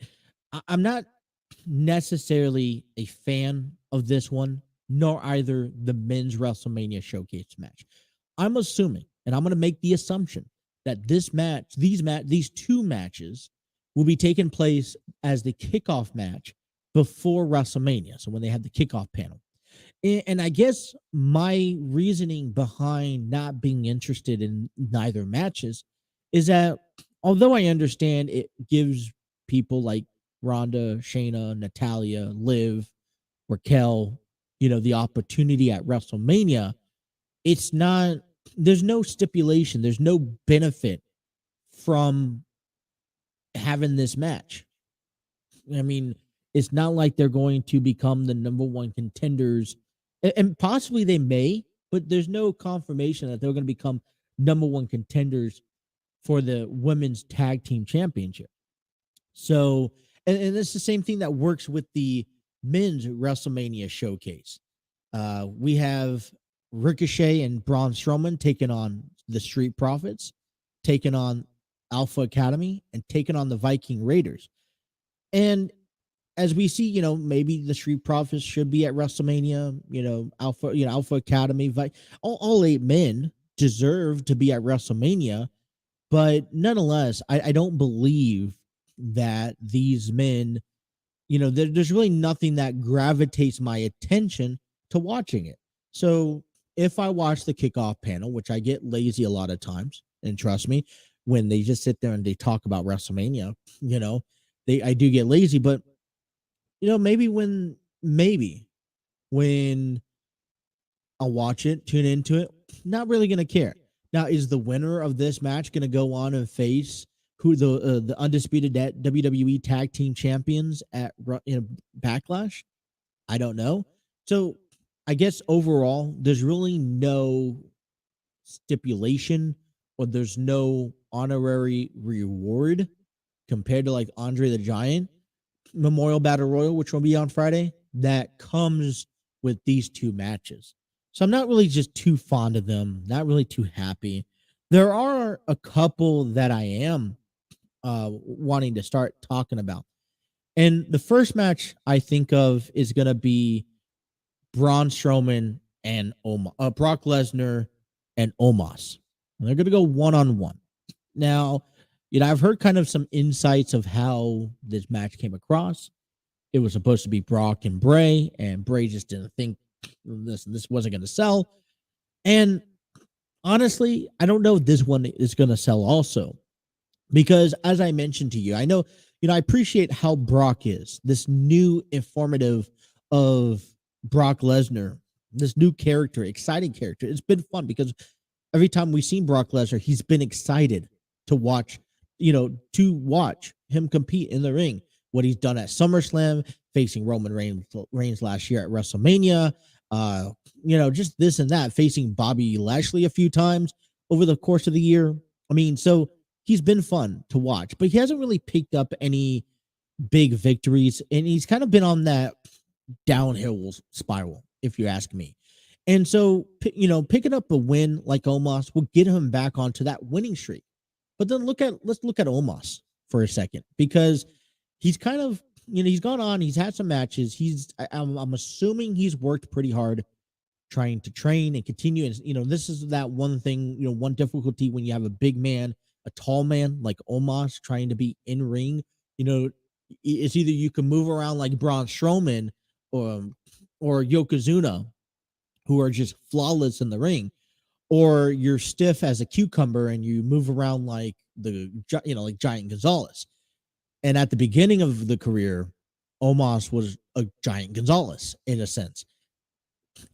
I'm not necessarily a fan of this one, nor either the men's WrestleMania Showcase match. I'm assuming, and I'm going to make the assumption that these two matches will be taking place as the kickoff match before WrestleMania. So when they have the kickoff panel. And I guess my reasoning behind not being interested in neither matches is that although I understand it gives people like Ronda, Shayna, Natalya, Liv, Raquel, the opportunity at WrestleMania, there's no stipulation, there's no benefit from having this match. I mean, it's not like they're going to become the number one contenders, and possibly they may, but there's no confirmation that they're going to become number one contenders for the women's tag team championship. So, and it's the same thing that works with the men's WrestleMania Showcase. We have Ricochet and Braun Strowman taking on the Street Profits, taking on Alpha Academy, and taking on the Viking Raiders. And as we see, maybe the Street Profits should be at WrestleMania. Alpha Academy, all 8 men deserve to be at WrestleMania. But nonetheless, I don't believe that these men, there's really nothing that gravitates my attention to watching it. So if I watch the kickoff panel, which I get lazy a lot of times, and trust me, when they just sit there and they talk about WrestleMania, I do get lazy, but maybe when I'll watch it, tune into it, not really gonna care. Now, is the winner of this match gonna go on and face who the undisputed WWE Tag Team Champions at Backlash? I don't know. So I guess overall, there's really no stipulation or there's no honorary reward compared to like Andre the Giant Memorial Battle Royal, which will be on Friday, that comes with these two matches. So I'm not really just too fond of them, not really too happy. There are a couple that I am wanting to start talking about. And the first match I think of is going to be Braun Strowman and Brock Lesnar and Omos. And they're going to go one-on-one. Now, I've heard kind of some insights of how this match came across. It was supposed to be Brock and Bray just didn't think this wasn't going to sell. And honestly, I don't know if this one is going to sell also. Because as I mentioned to you, I know, I appreciate how Brock is, this new informative of Brock Lesnar, this new character, exciting character. It's been fun because every time we've seen Brock Lesnar, he's been excited to watch, to watch him compete in the ring. What he's done at SummerSlam, facing Roman Reigns last year at WrestleMania, just this and that, facing Bobby Lashley a few times over the course of the year. I mean, so he's been fun to watch, but he hasn't really picked up any big victories, and he's kind of been on that downhill spiral, if you ask me. And so, picking up a win like Omos will get him back onto that winning streak. But then let's look at Omos for a second, because he's kind of, he's gone on, he's had some matches. I'm assuming he's worked pretty hard trying to train and continue. And, this is that one thing, one difficulty when you have a big man, a tall man like Omos trying to be in ring, it's either you can move around like Braun Strowman or Yokozuna, who are just flawless in the ring, or you're stiff as a cucumber and you move around like like Giant Gonzalez. And at the beginning of the career, Omos was a Giant Gonzalez in a sense.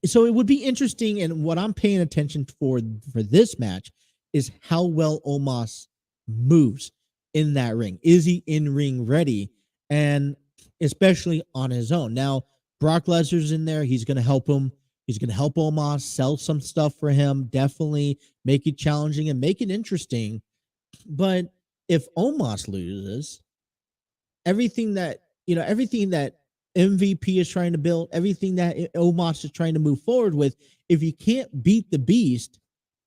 So it would be interesting, and what I'm paying attention for this match is how well Omos moves in that ring. Is he in ring ready? And especially on his own. Now, Brock Lesnar's in there. He's going to help him. He's going to help Omos, sell some stuff for him, definitely make it challenging and make it interesting. But if Omos loses, everything that MVP is trying to build, everything that Omos is trying to move forward with, if he can't beat the beast,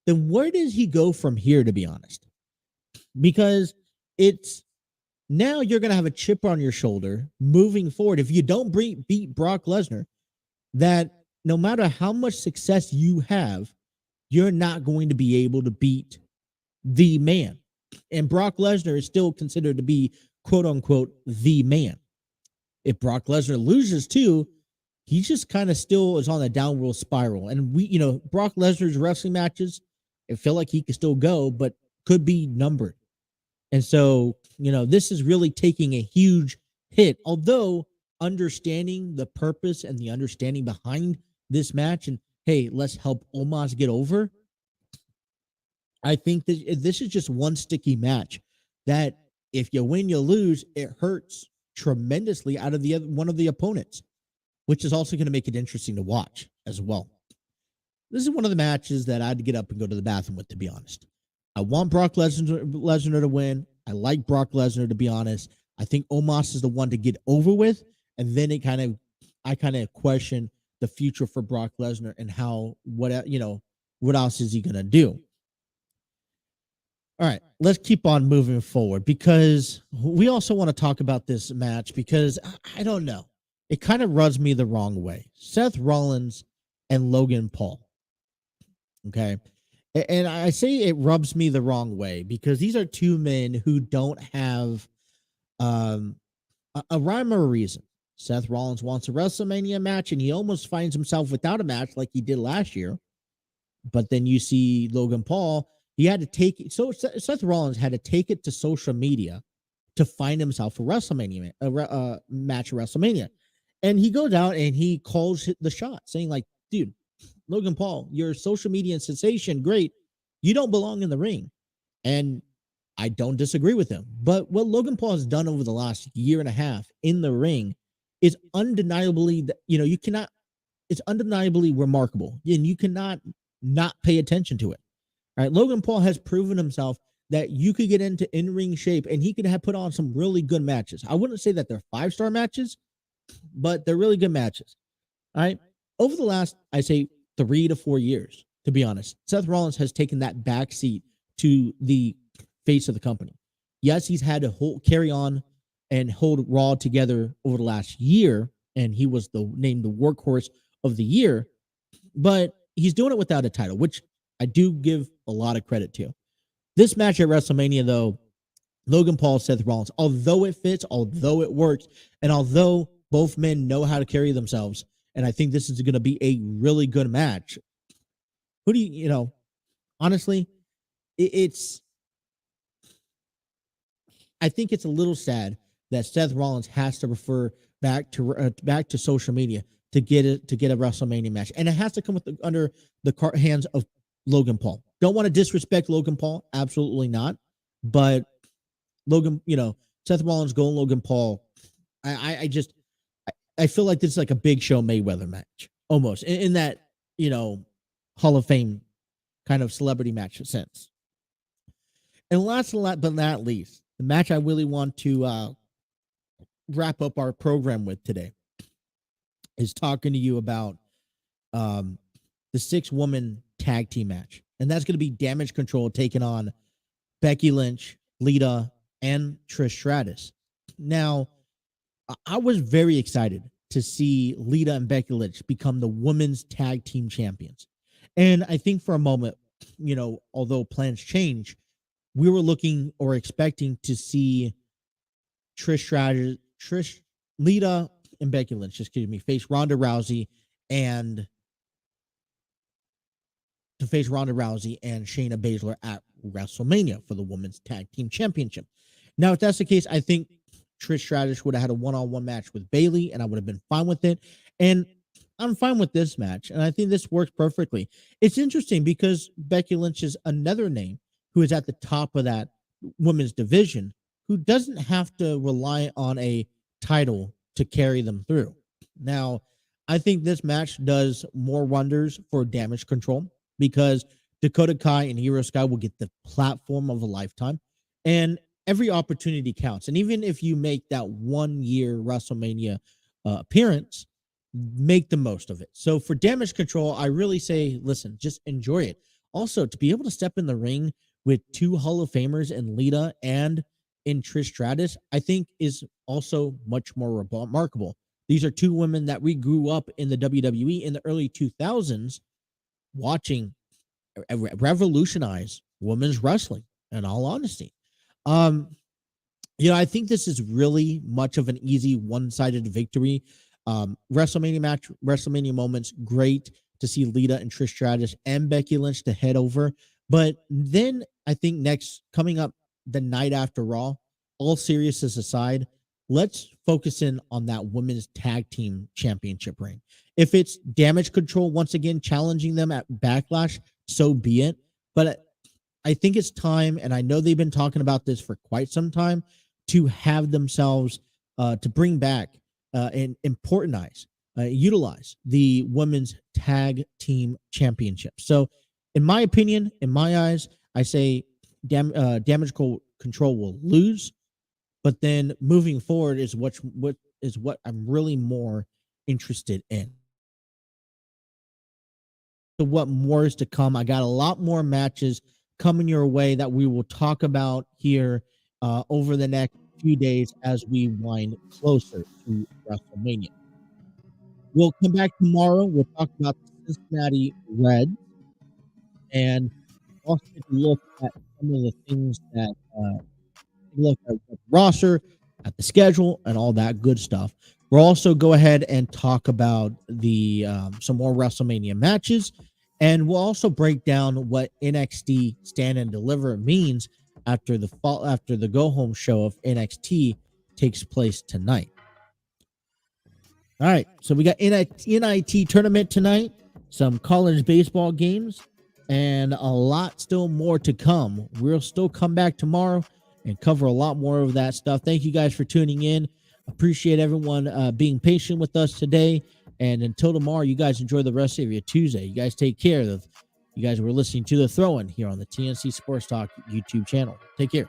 then where does he go from here, to be honest? Because it's now you're going to have a chip on your shoulder moving forward. If you don't beat Brock Lesnar, that no matter how much success you have, you're not going to be able to beat the man. And Brock Lesnar is still considered to be, quote unquote, the man. If Brock Lesnar loses too, he just kind of still is on a downward spiral. And Brock Lesnar's wrestling matches, I feel like he could still go, but could be numbered. And so, this is really taking a huge hit, although understanding the purpose and the understanding behind this match and, hey, let's help Omos get over. I think that this is just one sticky match that if you win, you lose, it hurts tremendously out of one of the opponents, which is also going to make it interesting to watch as well. This is one of the matches that I had to get up and go to the bathroom with, to be honest. I want Brock Lesnar to win. I like Brock Lesnar, to be honest. I think Omos is the one to get over with, and then I kind of question the future for Brock Lesnar and what else is he going to do? All right, let's keep on moving forward, because we also want to talk about this match, because I don't know. It kind of rubs me the wrong way. Seth Rollins and Logan Paul. Okay. And I say it rubs me the wrong way because these are two men who don't have um, a rhyme or a reason. Seth Rollins wants a WrestleMania match, and he almost finds himself without a match like he did last year. But then you see Logan Paul, he had to take it. So Seth Rollins had to take it to social media to find himself a WrestleMania match at WrestleMania. And he goes out and he calls the shot, saying, like, dude, Logan Paul, you're a social media sensation. Great. You don't belong in the ring. And I don't disagree with him. But what Logan Paul has done over the last year and a half in the ring is undeniably, you cannot, it's undeniably remarkable. And you cannot not pay attention to it. All right. Logan Paul has proven himself that you could get into in-ring shape and he could have put on some really good matches. I wouldn't say that they're 5-star matches, but they're really good matches. All right. Over the last, I say 3 to 4 years, to be honest, Seth Rollins has taken that back seat to the face of the company. Yes, he's had to carry on and hold Raw together over the last year, and he was named the workhorse of the year, but he's doing it without a title, which I do give a lot of credit to. This match at WrestleMania, though, Logan Paul, Seth Rollins, although it fits, although it works, and although both men know how to carry themselves, and I think this is going to be a really good match. Who do honestly, I think it's a little sad that Seth Rollins has to refer back to social media to get a WrestleMania match, and it has to come under the hands of Logan Paul. Don't want to disrespect Logan Paul, absolutely not, but Logan, Seth Rollins going Logan Paul. I feel like this is like a Big Show Mayweather match almost in that Hall of Fame kind of celebrity match sense. And last but not least, the match I really want to wrap up our program with today is talking to you about the 6-woman tag team match. And that's going to be Damage Control taking on Becky Lynch, Lita, and Trish Stratus. Now, I was very excited to see Lita and Becky Lynch become the women's tag team champions. And I think for a moment, although plans change, we were looking or expecting to see Lita and Becky Lynch, face Ronda Rousey and Shayna Baszler at WrestleMania for the Women's Tag Team Championship. Now, if that's the case, I think Trish Stratus would have had a one-on-one match with Bayley, and I would have been fine with it. And I'm fine with this match, and I think this works perfectly. It's interesting because Becky Lynch is another name who is at the top of that women's division who doesn't have to rely on a title to carry them through. Now, I think this match does more wonders for Damage Control because Dakota Kai and Io Sky will get the platform of a lifetime, and every opportunity counts. And even if you make that 1-year WrestleMania appearance, make the most of it. So for Damage Control, I really say, listen, just enjoy it. Also, to be able to step in the ring with 2 Hall of Famers in Lita and in Trish Stratus, I think is also much more remarkable. These are 2 women that we grew up in the WWE in the early 2000s watching revolutionize women's wrestling, in all honesty. I think this is really much of an easy one-sided victory. WrestleMania match, WrestleMania moments, great to see Lita and Trish Stratus and Becky Lynch to head over. But then I think next, coming up the night after Raw, all seriousness aside, let's focus in on that women's tag team championship reign. If it's Damage Control once again challenging them at Backlash, so be it. But I think it's time, and I know they've been talking about this for quite some time, to have themselves to bring back and utilize the women's tag team championship. So in my opinion, in my eyes, I say Damage Control will lose, but then moving forward is what I'm really more interested in. So what more is to come? I got a lot more matches coming your way that we will talk about here over the next few days as we wind closer to WrestleMania. We'll come back tomorrow. We'll talk about the Cincinnati Reds and also take a look at some of the things that look at the roster, at the schedule, and all that good stuff. We'll also go ahead and talk about the some more WrestleMania matches, and we'll also break down what NXT Stand and Deliver means after the go home show of NXT takes place tonight. All right, so we got NIT tournament tonight, some college baseball games, and a lot still more to come. We'll still come back tomorrow and cover a lot more of that stuff. Thank you guys for tuning in. Appreciate everyone being patient with us today. And until tomorrow, you guys enjoy the rest of your Tuesday. You guys take care. You guys were listening to The Throw-In here on the TNC Sports Talk YouTube channel. Take care.